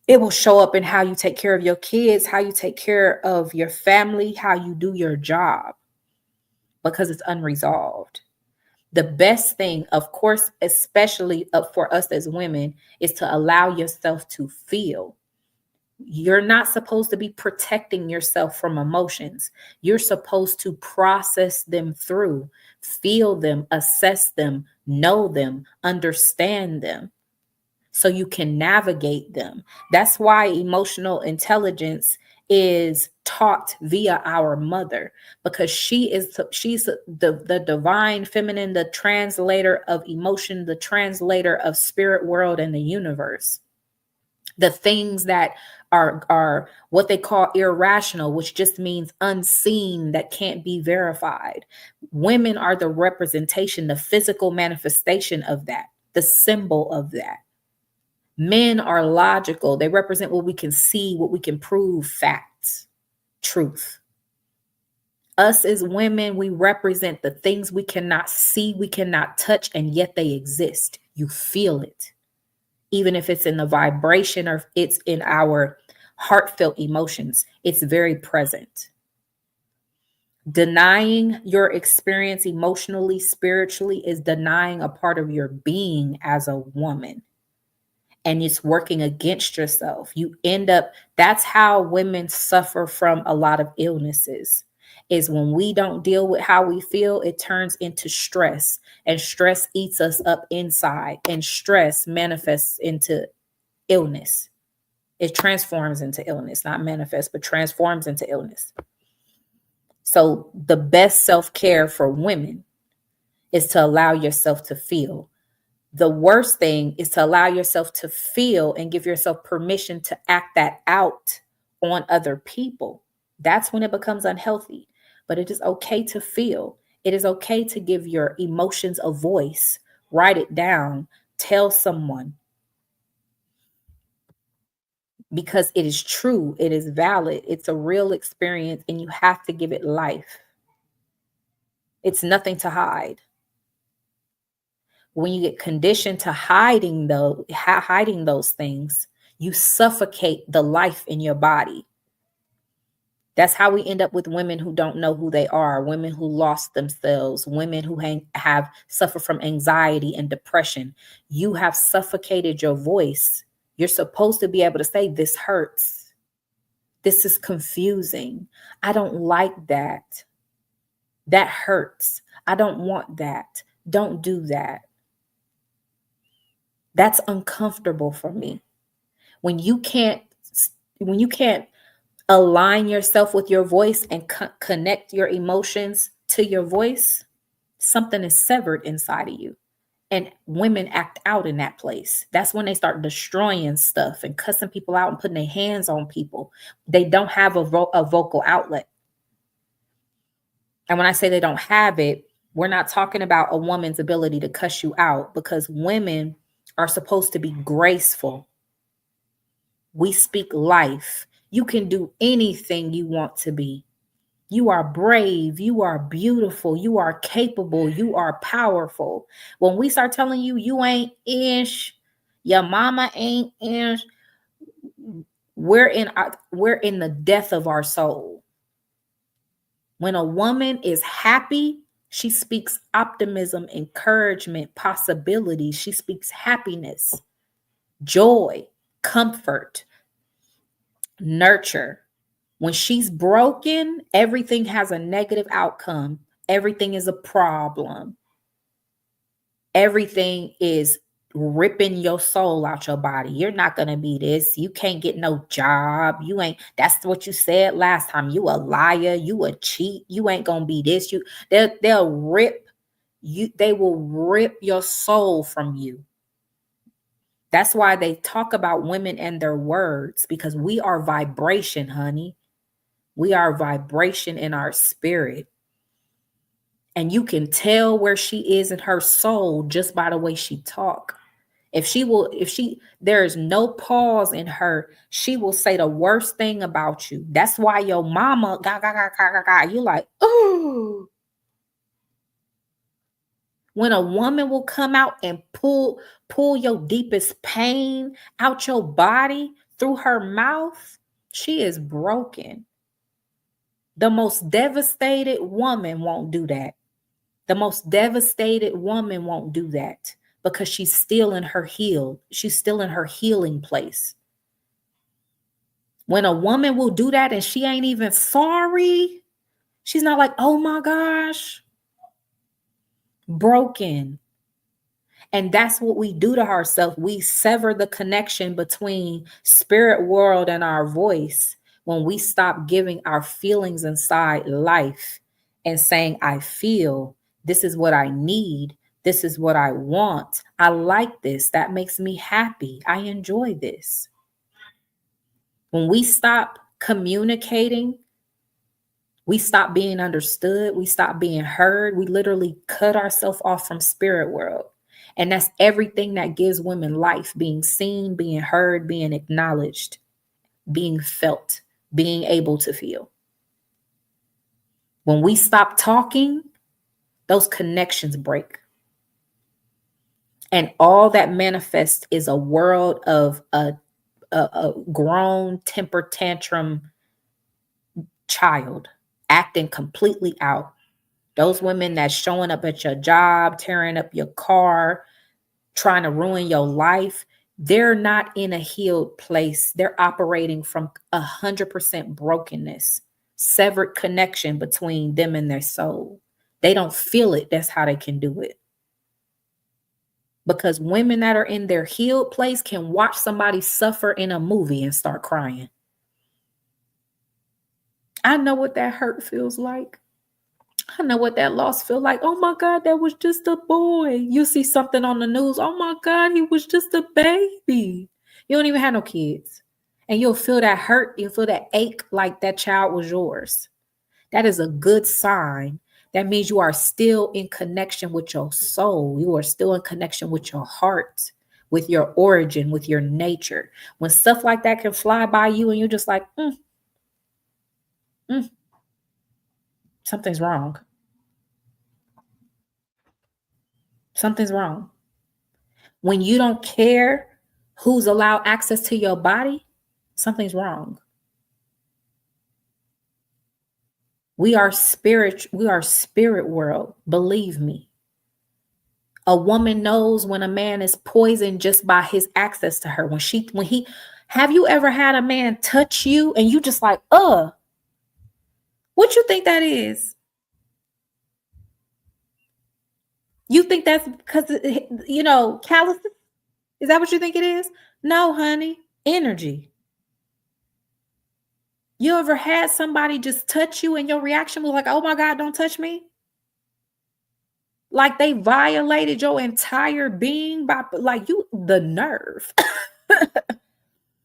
It will show up in how you take care of your kids, how you take care of your family, how you do your job, because it's unresolved. The best thing, of course, especially for us as women, is to allow yourself to feel. You're not supposed to be protecting yourself from emotions. You're supposed to process them through, feel them, assess them, know them, understand them, so you can navigate them. That's why emotional intelligence is taught via our mother, because she's the divine feminine, the translator of emotion, the translator of spirit world and the universe. The things that are what they call irrational, which just means unseen, that can't be verified. Women are the representation, the physical manifestation of that, the symbol of that. Men are logical. They represent what we can see, what we can prove, facts, truth. Us as women, we represent the things we cannot see, we cannot touch, and yet they exist. You feel it. Even if it's in the vibration or it's in our heartfelt emotions, it's very present. Denying your experience emotionally, spiritually, is denying a part of your being as a woman. And it's working against yourself. You end up, that's how women suffer from a lot of illnesses, is when we don't deal with how we feel, it turns into stress, and stress eats us up inside, and stress manifests into illness. It transforms into illness, not manifests, but transforms into illness. So the best self-care for women is to allow yourself to feel. The worst thing is to allow yourself to feel and give yourself permission to act that out on other people. That's when it becomes unhealthy. But it is okay to feel. It is okay to give your emotions a voice. Write it down. Tell someone. Because it is true. It is valid. It's a real experience, and you have to give it life. It's nothing to hide. When you get conditioned to hiding those things, you suffocate the life in your body. That's how we end up with women who don't know who they are, women who lost themselves, women who have suffered from anxiety and depression. You have suffocated your voice. You're supposed to be able to say, this hurts. This is confusing. I don't like that. That hurts. I don't want that. Don't do that. That's uncomfortable for me. When you can't align yourself with your voice and connect your emotions to your voice, something is severed inside of you. And women act out in that place. That's when they start destroying stuff and cussing people out and putting their hands on people. They don't have a vocal outlet. And when I say they don't have it, we're not talking about a woman's ability to cuss you out, because women are supposed to be graceful. We speak life. You can do anything you want to be. You are brave. You are beautiful. You are capable. You are powerful. When we start telling you you ain't ish, your mama ain't ish, we're in the death of our soul. When a woman is happy, she speaks optimism, encouragement, possibility. She speaks happiness, joy, comfort, nurture. When she's broken, everything has a negative outcome. Everything is a problem. Everything is ripping your soul out your body. You're not going to be this. You can't get no job. You ain't, that's what you said last time. You a liar. You a cheat. You ain't going to be this. They'll rip you. They will rip your soul from you. That's why they talk about women and their words, because we are vibration, honey. We are vibration in our spirit. And you can tell where she is in her soul just by the way she talk. If there is no pause in her, she will say the worst thing about you. That's why your mama, you like, oh. When a woman will come out and pull your deepest pain out your body through her mouth, she is broken. The most devastated woman won't do that. The most devastated woman won't do that, because she's still in her she's still in her healing place. When a woman will do that and she ain't even sorry, she's not like, oh my gosh, broken. And that's what we do to ourselves. We sever the connection between spirit world and our voice when we stop giving our feelings inside life and saying, I feel, this is what I need. This is what I want. I like this. That makes me happy. I enjoy this. When we stop communicating, we stop being understood. We stop being heard. We literally cut ourselves off from spirit world. And that's everything that gives women life: being seen, being heard, being acknowledged, being felt, being able to feel. When we stop talking, those connections break. And all that manifests is a world of a grown temper tantrum child acting completely out. Those women that's showing up at your job, tearing up your car, trying to ruin your life, they're not in a healed place. They're operating from 100% brokenness, severed connection between them and their soul. They don't feel it. That's how they can do it. Because women that are in their healed place can watch somebody suffer in a movie and start crying. I know what that hurt feels like. I know what that loss feels like. Oh my God, that was just a boy. You see something on the news. Oh my God, he was just a baby. You don't even have no kids. And you'll feel that hurt. You'll feel that ache like that child was yours. That is a good sign. That means you are still in connection with your soul. You are still in connection with your heart, with your origin, with your nature. When stuff like that can fly by you and you're just like, something's wrong. Something's wrong. When you don't care who's allowed access to your body, something's wrong. We are spirit world. Believe me. A woman knows when a man is poisoned just by his access to her. Have you ever had a man touch you and you just like, what you think that is? You think that's because, calluses? Is that what you think it is? No, honey. Energy. You ever had somebody just touch you and your reaction was like, oh my God, don't touch me? Like they violated your entire being by like you, the nerve.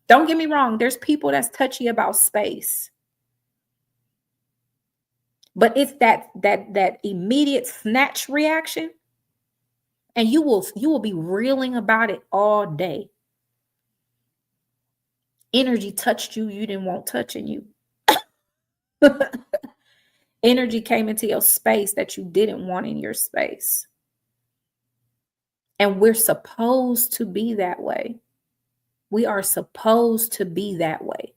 Don't get me wrong, there's people that's touchy about space. But it's that immediate snatch reaction, and you will be reeling about it all day. Energy touched you, you didn't want touching you. Energy came into your space that you didn't want in your space. And we're supposed to be that way. We are supposed to be that way.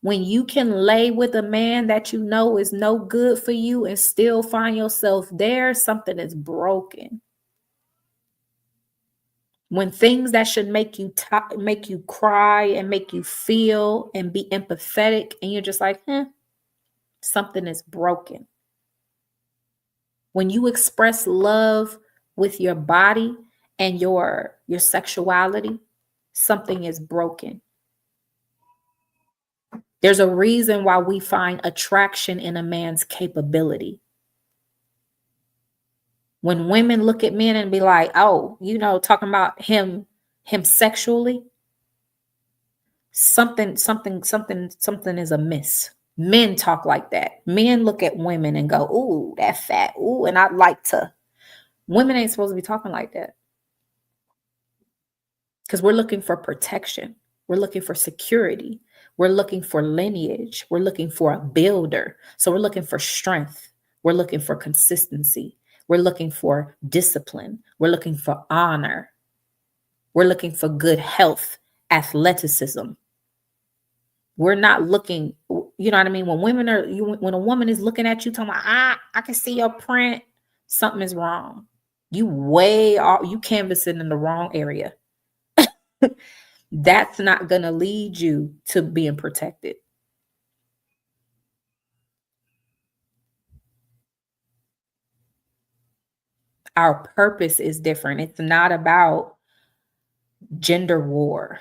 When you can lay with a man that you know is no good for you and still find yourself there, something is broken. When things that should make you make you cry and make you feel and be empathetic, and you're just like, something is broken. When you express love with your body and your sexuality, something is broken. There's a reason why we find attraction in a man's capability. When women look at men and be like, oh, talking about him sexually, something is amiss. Men talk like that. Men look at women and go, ooh, that fat. Ooh, and I'd like to. Women ain't supposed to be talking like that. Because we're looking for protection. We're looking for security. We're looking for lineage. We're looking for a builder. So we're looking for strength. We're looking for consistency. We're looking for discipline. We're looking for honor. We're looking for good health, athleticism. We're not looking, you know what I mean? When when a woman is looking at you talking about, I can see your print, something is wrong. You canvassing in the wrong area. That's not going to lead you to being protected. Our purpose is different. It's not about gender war.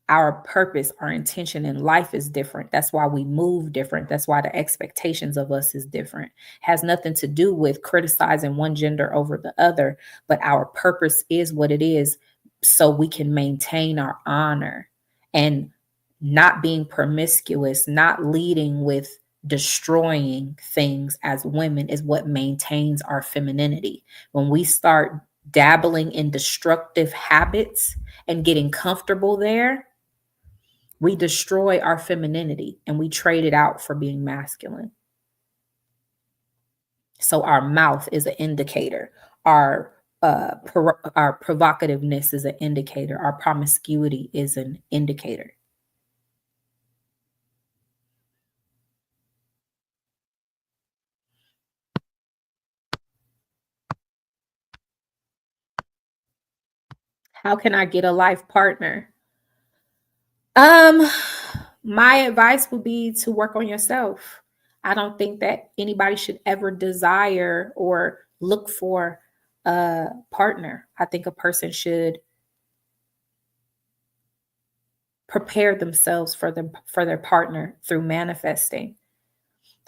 Our purpose, our intention in life is different. That's why we move different. That's why the expectations of us is different. Has nothing to do with criticizing one gender over the other, but our purpose is what it is so we can maintain our honor and not being promiscuous, not leading with destroying things as women is what maintains our femininity. When we start dabbling in destructive habits and getting comfortable there, we destroy our femininity and we trade it out for being masculine. So our mouth is an indicator. Our provocativeness is an indicator. Our promiscuity is an indicator. How can I get a life partner? My advice would be to work on yourself. I don't think that anybody should ever desire or look for a partner. I think a person should prepare themselves for their partner through manifesting.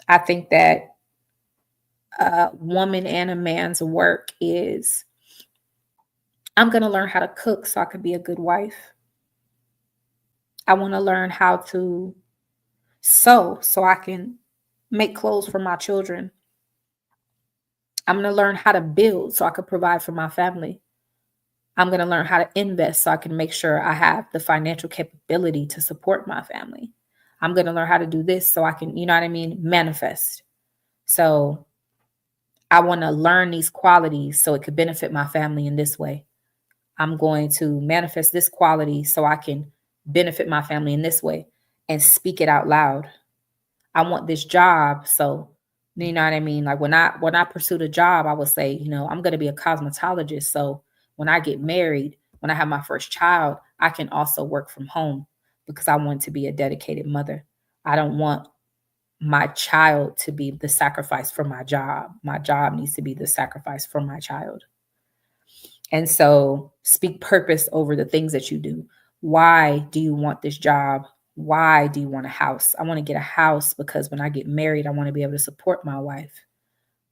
I think that a woman and a man's work is, I'm going to learn how to cook so I can be a good wife. I want to learn how to sew so I can make clothes for my children. I'm going to learn how to build so I can provide for my family. I'm going to learn how to invest so I can make sure I have the financial capability to support my family. I'm going to learn how to do this so I can, manifest. So I want to learn these qualities so it could benefit my family in this way. I'm going to manifest this quality so I can benefit my family in this way and speak it out loud. I want this job. So, you know what I mean? Like when I pursued a job, I would say, I'm going to be a cosmetologist. So when I get married, when I have my first child, I can also work from home because I want to be a dedicated mother. I don't want my child to be the sacrifice for my job. My job needs to be the sacrifice for my child. And so speak purpose over the things that you do. Why do you want this job? Why do you want a house? I want to get a house because when I get married, I want to be able to support my wife.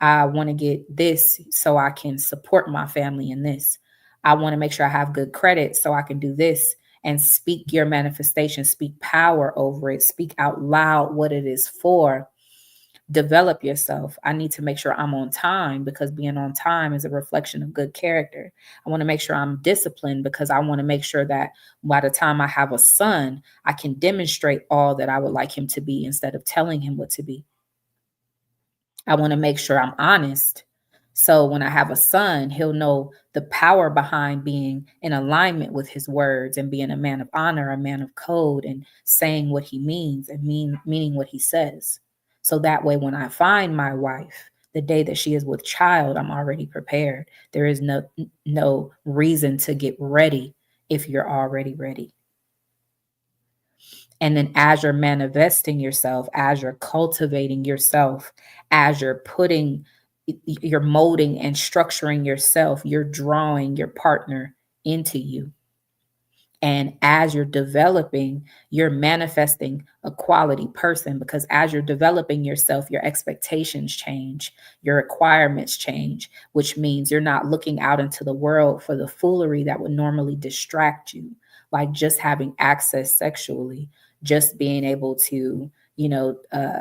I want to get this so I can support my family in this. I want to make sure I have good credit so I can do this, and speak your manifestation, speak power over it, speak out loud what it is for. Develop yourself. I need to make sure I'm on time, because being on time is a reflection of good character. I want to make sure I'm disciplined, because I want to make sure that by the time I have a son, I can demonstrate all that I would like him to be instead of telling him what to be. I want to make sure I'm honest. So when I have a son, he'll know the power behind being in alignment with his words and being a man of honor, a man of code, and saying what he means and meaning what he says. So that way, when I find my wife, the day that she is with child, I'm already prepared. There is no reason to get ready if you're already ready. And then as you're manifesting yourself, as you're cultivating yourself, as you're molding and structuring yourself, you're drawing your partner into you. And as you're developing, you're manifesting a quality person, because as you're developing yourself, your expectations change, your requirements change, which means you're not looking out into the world for the foolery that would normally distract you, like just having access sexually, just being able to,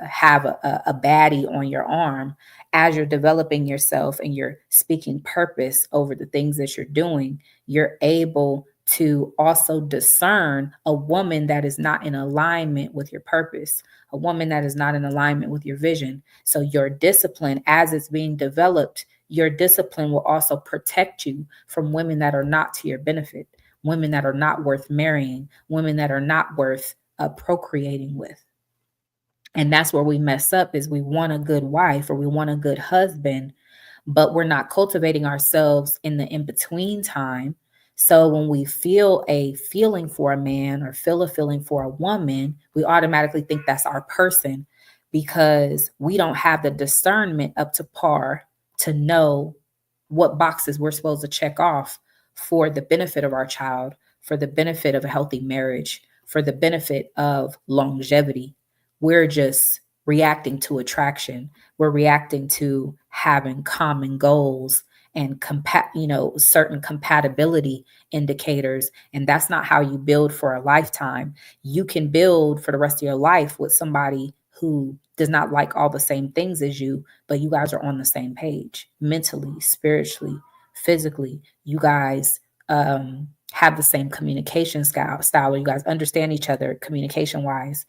have a baddie on your arm. As you're developing yourself and you're speaking purpose over the things that you're doing, you're able to also discern a woman that is not in alignment with your purpose, a woman that is not in alignment with your vision. So your discipline, as it's being developed, your discipline will also protect you from women that are not to your benefit, women that are not worth marrying, women that are not worth procreating with. And that's where we mess up, is we want a good wife or we want a good husband, but we're not cultivating ourselves in the in-between time. So when we feel a feeling for a man or feel a feeling for a woman, we automatically think that's our person, because we don't have the discernment up to par to know what boxes we're supposed to check off for the benefit of our child, for the benefit of a healthy marriage, for the benefit of longevity. We're just reacting to attraction. We're reacting to having common goals and certain compatibility indicators. And that's not how you build for a lifetime. You can build for the rest of your life with somebody who does not like all the same things as you, but you guys are on the same page mentally, spiritually, physically. You guys have the same communication style. You guys understand each other communication wise.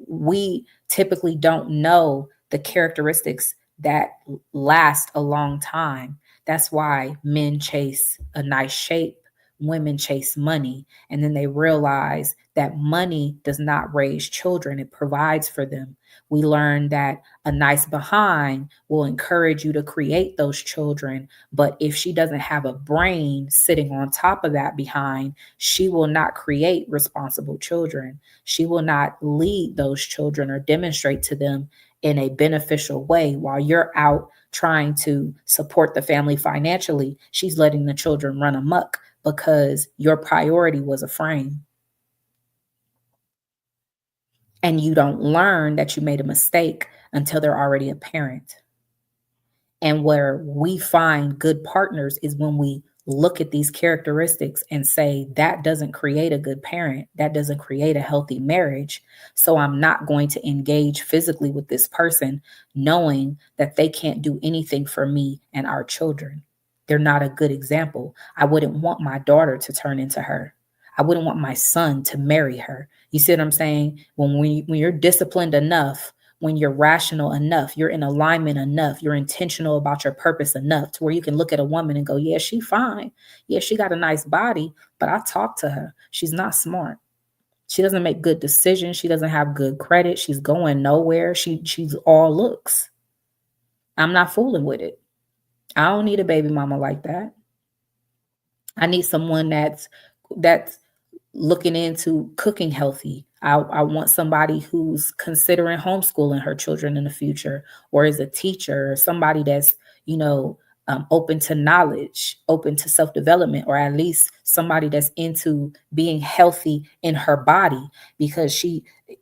We typically don't know the characteristics that last a long time. That's why men chase a nice shape, women chase money, and then they realize that money does not raise children, it provides for them. We learn that a nice behind will encourage you to create those children, but if she doesn't have a brain sitting on top of that behind, she will not create responsible children. She will not lead those children or demonstrate to them in a beneficial way. While you're out trying to support the family financially, she's letting the children run amok because your priority was a frame. And you don't learn that you made a mistake until they're already a parent. And where we find good partners is when we look at these characteristics and say, that doesn't create a good parent. That doesn't create a healthy marriage. So I'm not going to engage physically with this person knowing that they can't do anything for me and our children. They're not a good example. I wouldn't want my daughter to turn into her. I wouldn't want my son to marry her. You see what I'm saying? When you're disciplined enough, when you're rational enough, you're in alignment enough, you're intentional about your purpose enough to where you can look at a woman and go, yeah, she fine. Yeah, she got a nice body, but I talked to her. She's not smart. She doesn't make good decisions. She doesn't have good credit. She's going nowhere. She's all looks. I'm not fooling with it. I don't need a baby mama like that. I need someone that's looking into cooking healthy. I want somebody who's considering homeschooling her children in the future, or is a teacher, or somebody that's, open to knowledge, open to self-development, or at least somebody that's into being healthy in her body, because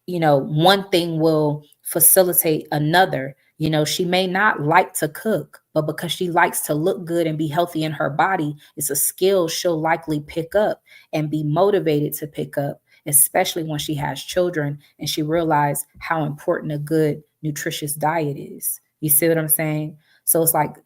one thing will facilitate another. You know, she may not like to cook, but because she likes to look good and be healthy in her body, it's a skill she'll likely pick up and be motivated to pick up, especially when she has children and she realizes how important a good, nutritious diet is. You see what I'm saying? So it's like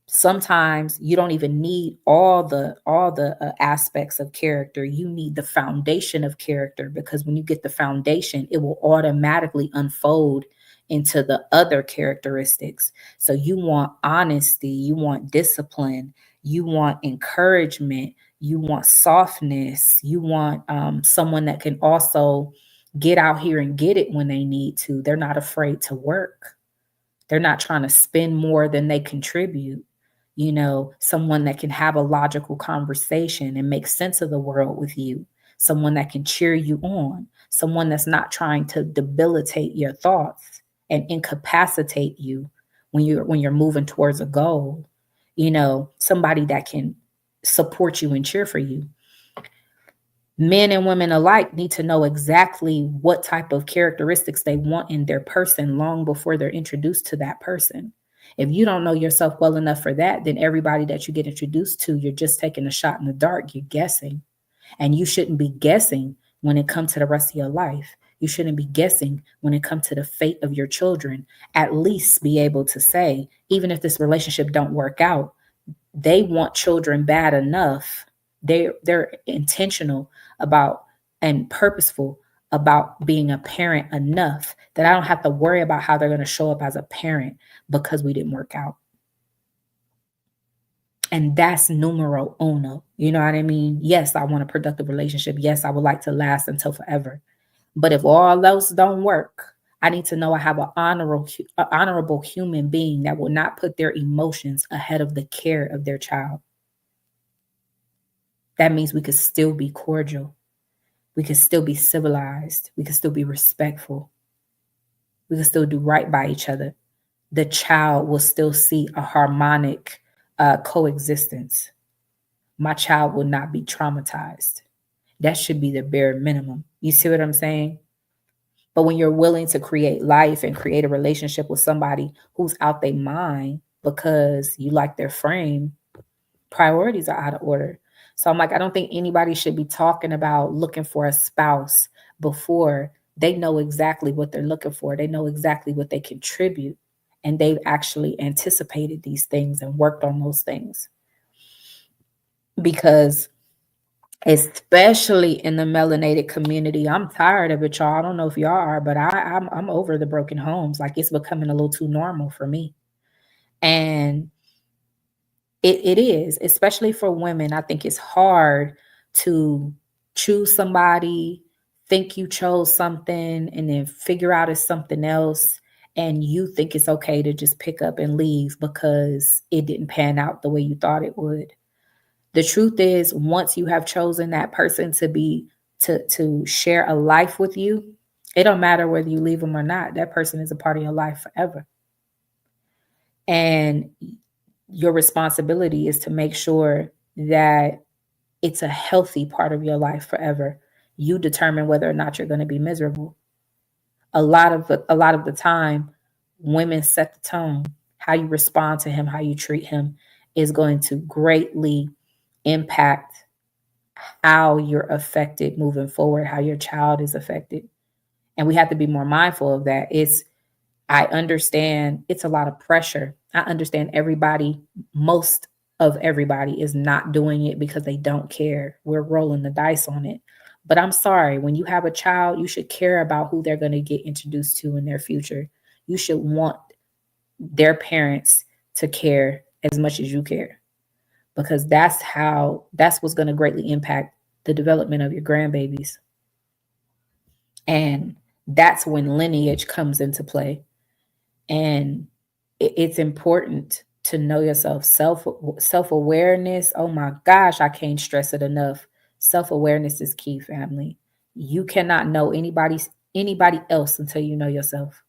sometimes you don't even need all the aspects of character. You need the foundation of character, because when you get the foundation, it will automatically unfold into the other characteristics. So you want honesty, you want discipline, you want encouragement, you want softness, you want someone that can also get out here and get it when they need to. They're not afraid to work. They're not trying to spend more than they contribute. You know, someone that can have a logical conversation and make sense of the world with you, someone that can cheer you on, someone that's not trying to debilitate your thoughts and incapacitate you when you're moving towards a goal. You know, somebody that can support you and cheer for you. Men and women alike need to know exactly what type of characteristics they want in their person long before they're introduced to that person. If you don't know yourself well enough for that, then everybody that you get introduced to, you're just taking a shot in the dark. You're guessing. And you shouldn't be guessing when it comes to the rest of your life. You shouldn't be guessing when it comes to the fate of your children. At least be able to say, even if this relationship don't work out, they want children bad enough. They're intentional about and purposeful about being a parent enough that I don't have to worry about how they're going to show up as a parent because we didn't work out. And that's numero uno. You know what I mean? Yes, I want a productive relationship. Yes, I would like to last until forever. But if all else don't work, I need to know I have an honorable human being that will not put their emotions ahead of the care of their child. That means we could still be cordial. We could still be civilized. We could still be respectful. We could still do right by each other. The child will still see a harmonic coexistence. My child will not be traumatized. That should be the bare minimum. You see what I'm saying? But when you're willing to create life and create a relationship with somebody who's out their mind because you like their frame, priorities are out of order. So I'm like, I don't think anybody should be talking about looking for a spouse before they know exactly what they're looking for. They know exactly what they contribute. And they've actually anticipated these things and worked on those things. Because especially in the melanated community, I'm tired of it, y'all. I don't know if y'all are, but I'm over the broken homes. Like, it's becoming a little too normal for me. And it is, especially for women. I think it's hard to choose somebody, think you chose something, and then figure out it's something else. And you think it's okay to just pick up and leave because it didn't pan out the way you thought it would. The truth is, once you have chosen that person to share a life with you, it don't matter whether you leave them or not. That person is a part of your life forever. And your responsibility is to make sure that it's a healthy part of your life forever. You determine whether or not you're going to be miserable. A lot of the time, women set the tone. How you respond to him, how you treat him is going to greatly impact how you're affected moving forward, how your child is affected. And we have to be more mindful of that. I understand it's a lot of pressure. I understand most of everybody is not doing it because they don't care. We're rolling the dice on it. But I'm sorry, when you have a child, you should care about who they're going to get introduced to in their future. You should want their parents to care as much as you care, because that's what's going to greatly impact the development of your grandbabies. And that's when lineage comes into play. And it's important to know yourself. Self-awareness. Oh my gosh, I can't stress it enough. Self-awareness is key, family. You cannot know anybody else until you know yourself.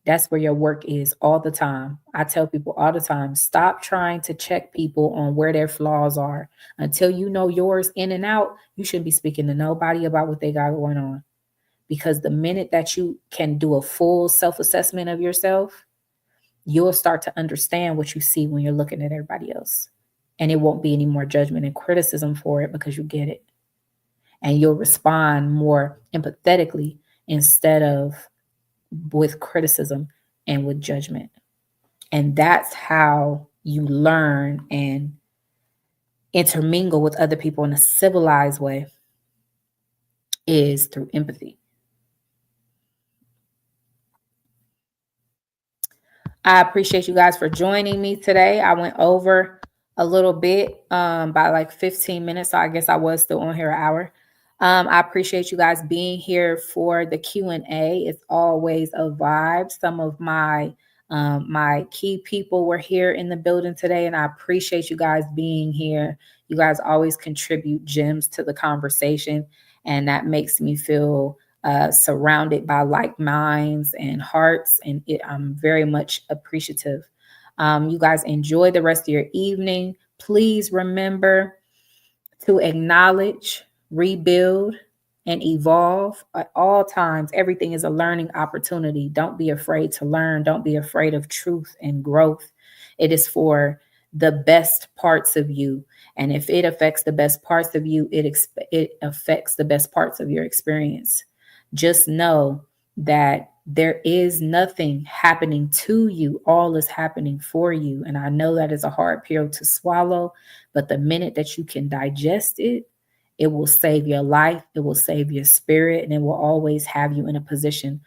That's where your work is all the time. I tell people all the time, stop trying to check people on where their flaws are. Until you know yours in and out, you shouldn't be speaking to nobody about what they got going on. Because the minute that you can do a full self-assessment of yourself, you'll start to understand what you see when you're looking at everybody else. And it won't be any more judgment and criticism for it because you get it. And you'll respond more empathetically instead of with criticism and with judgment. And that's how you learn and intermingle with other people in a civilized way, is through empathy. I appreciate you guys for joining me today. I went over a little bit by like 15 minutes. So I guess I was still on here an hour. I appreciate you guys being here for the Q&A. It's always a vibe. Some of my key people were here in the building today, and I appreciate you guys being here. You guys always contribute gems to the conversation, and that makes me feel surrounded by like minds and hearts, and I'm very much appreciative. You guys enjoy the rest of your evening. Please remember to acknowledge, rebuild, and evolve at all times. Everything is a learning opportunity. Don't be afraid to learn. Don't be afraid of truth and growth. It is for the best parts of you. And if it affects the best parts of you, it affects the best parts of your experience. Just know that there is nothing happening to you. All is happening for you. And I know that is a hard pill to swallow, but the minute that you can digest it, it will save your life, it will save your spirit, and it will always have you in a position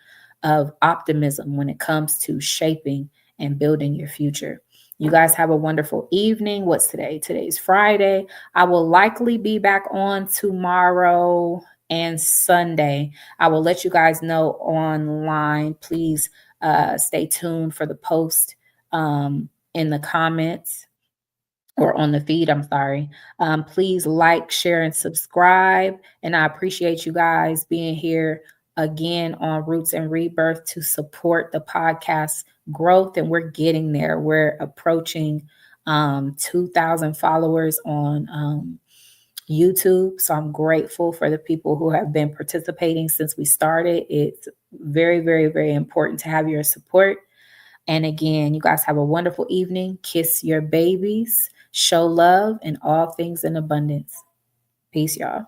of optimism when it comes to shaping and building your future. You guys have a wonderful evening. What's today? Today's Friday. I will likely be back on tomorrow and Sunday. I will let you guys know online. Please stay tuned for the post in the comments or on the feed. I'm sorry. Please like, share, and subscribe. And I appreciate you guys being here again on Roots and Rebirth to support the podcast growth. And we're getting there. We're approaching 2,000 followers on YouTube. So I'm grateful for the people who have been participating since we started. It's very, very, very important to have your support. And again, you guys have a wonderful evening. Kiss your babies, show love, and all things in abundance. Peace, y'all.